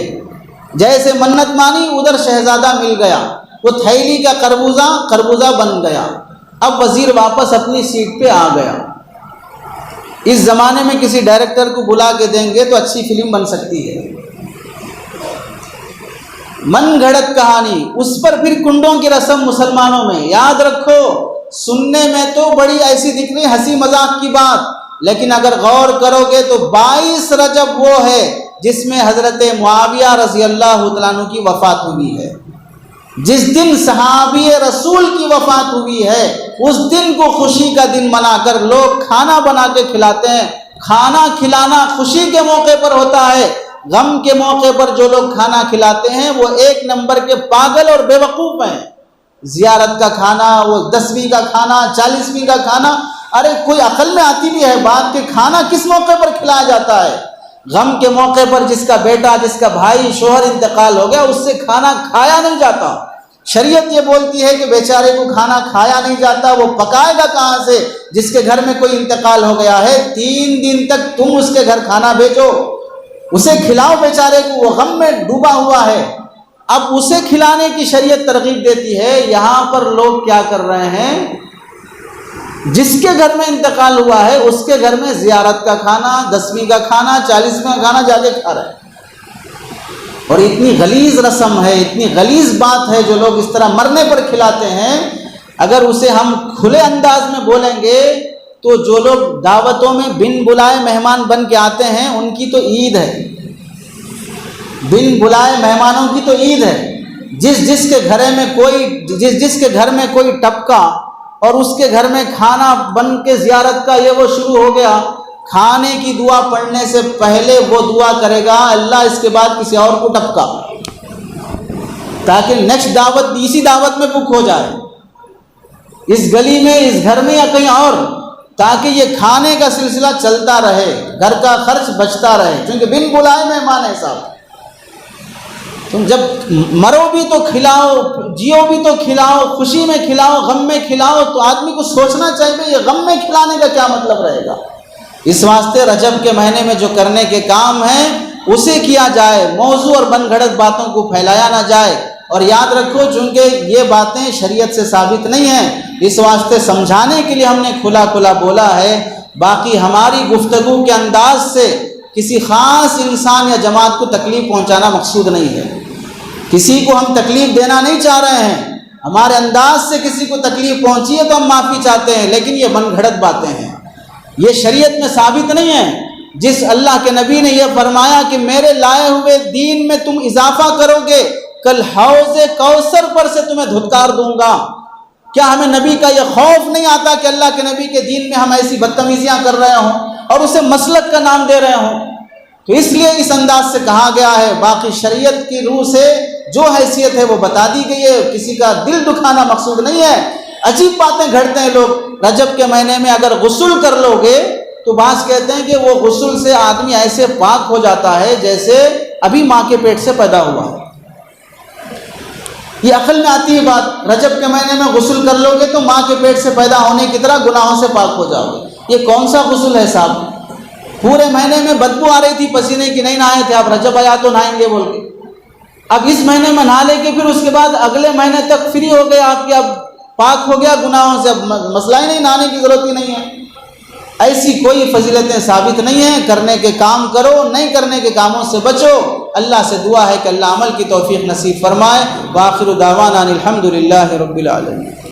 جیسے منت مانی ادھر شہزادہ مل گیا، وہ تھیلی کا خربوزہ بن گیا. اب وزیر واپس اپنی سیٹ پہ آ گیا. اس زمانے میں کسی ڈائریکٹر کو بلا کے دیں گے تو اچھی فلم بن سکتی ہے. من گھڑت کہانی، اس پر پھر کنڈوں کی رسم مسلمانوں میں. یاد رکھو، سننے میں تو بڑی ایسی دکھ رہی ہنسی مذاق کی بات، لیکن اگر غور کرو گے تو 22 رجب وہ ہے جس میں حضرت معاویہ رضی اللہ تعالیٰ عنہ کی وفات ہوئی ہے. جس دن صحابی رسول کی وفات ہوئی ہے اس دن کو خوشی کا دن منا کر لوگ کھانا بنا کے کھلاتے ہیں. کھانا کھلانا خوشی کے موقع پر ہوتا ہے. غم کے موقع پر جو لوگ کھانا کھلاتے ہیں وہ 1 نمبر کے پاگل اور بے وقوف ہیں. زیارت کا کھانا، وہ 10ویں کا کھانا، 40ویں کا کھانا، ارے کوئی عقل میں آتی بھی ہے بات کہ کھانا کس موقع پر کھلایا جاتا ہے؟ غم کے موقع پر جس کا بیٹا، جس کا بھائی، شوہر انتقال ہو گیا، اس سے کھانا کھایا نہیں جاتا. شریعت یہ بولتی ہے کہ بیچارے کو کھانا کھایا نہیں جاتا، وہ پکائے گا کہاں سے؟ جس کے گھر میں کوئی انتقال ہو گیا ہے 3 دن تک تم اس کے گھر کھانا بھیجو، اسے کھلاؤ بیچارے کو، وہ غم میں ڈوبا ہوا ہے. اب اسے کھلانے کی شریعت ترغیب دیتی ہے. یہاں پر لوگ کیا کر رہے ہیں؟ جس کے گھر میں انتقال ہوا ہے اس کے گھر میں زیارت کا کھانا، 10ویں کا کھانا، 40ویں کا کھانا جا کے کھا رہے ہیں. اور اتنی غلیظ رسم ہے، اتنی غلیظ بات ہے جو لوگ اس طرح مرنے پر کھلاتے ہیں. اگر اسے ہم کھلے انداز میں بولیں گے تو جو لوگ دعوتوں میں بن بلائے مہمان بن کے آتے ہیں ان کی تو عید ہے. بن بلائے مہمانوں کی تو عید ہے. جس کے گھر میں کوئی ٹپکا اور اس کے گھر میں کھانا بن کے زیارت کا یہ وہ شروع ہو گیا، کھانے کی دعا پڑھنے سے پہلے وہ دعا کرے گا اللہ اس کے بعد کسی اور کو ٹپکا، تاکہ نیکسٹ دعوت اسی دعوت میں بک ہو جائے، اس گلی میں، اس گھر میں یا کہیں اور، تاکہ یہ کھانے کا سلسلہ چلتا رہے، گھر کا خرچ بچتا رہے. کیونکہ بن بلائے مہمان ہے صاحب. تم جب مرو بھی تو کھلاؤ، جیو بھی تو کھلاؤ، خوشی میں کھلاؤ، غم میں کھلاؤ، تو آدمی کو سوچنا چاہیے یہ غم میں کھلانے کا کیا مطلب رہے گا. اس واسطے رجب کے مہینے میں جو کرنے کے کام ہیں اسے کیا جائے، موضوع اور من گھڑت باتوں کو پھیلایا نہ جائے. اور یاد رکھو چونکہ یہ باتیں شریعت سے ثابت نہیں ہیں، اس واسطے سمجھانے کے لیے ہم نے کھلا بولا ہے. باقی ہماری گفتگو کے انداز سے کسی خاص انسان یا جماعت کو تکلیف پہنچانا مقصود نہیں ہے. کسی کو ہم تکلیف دینا نہیں چاہ رہے ہیں. ہمارے انداز سے کسی کو تکلیف پہنچی ہے تو ہم معافی چاہتے ہیں، لیکن یہ من گھڑت باتیں ہیں، یہ شریعت میں ثابت نہیں ہے. جس اللہ کے نبی نے یہ فرمایا کہ میرے لائے ہوئے دین میں تم اضافہ کرو گے کل حوض کوثر پر سے تمہیں دھتکار دوں گا. کیا ہمیں نبی کا یہ خوف نہیں آتا کہ اللہ کے نبی کے دین میں ہم ایسی بدتمیزیاں کر رہے ہوں اور اسے مسلک کا نام دے رہے ہوں؟ تو اس لیے اس انداز سے کہا گیا ہے. باقی شریعت کی روح سے جو حیثیت ہے وہ بتا دی گئی ہے، کسی کا دل دکھانا مقصود نہیں ہے. عجیب باتیں گھڑتے ہیں لوگ. رجب کے مہینے میں اگر غسل کر لو گے تو بعض کہتے ہیں کہ وہ غسل سے آدمی ایسے پاک ہو جاتا ہے جیسے ابھی ماں کے پیٹ سے پیدا ہوا ہے. یہ عقل میں آتی ہے بات؟ رجب کے مہینے میں غسل کر لو گے تو ماں کے پیٹ سے پیدا ہونے کی طرح گناہوں سے پاک ہو جاؤ گے. یہ کون سا غسل ہے صاحب؟ پورے مہینے میں بدبو آ رہی تھی پسینے کی، نہیں نہائے تھے، آپ رجب آیا تو نہائیں گے بول کے. اب اس مہینے میں نہا لے کے پھر اس کے بعد اگلے مہینے تک فری ہو گئے آپ کے، اب پاک ہو گیا گناہوں سے، اب مسئلہ ہی نہیں، نہانے کی ضرورت ہی نہیں ہے. ایسی کوئی فضیلتیں ثابت نہیں ہیں. کرنے کے کام کرو، نہیں کرنے کے کاموں سے بچو. اللہ سے دعا ہے کہ اللہ عمل کی توفیق نصیب فرمائے. وآخر دعوانا الحمد للہ رب العالمین.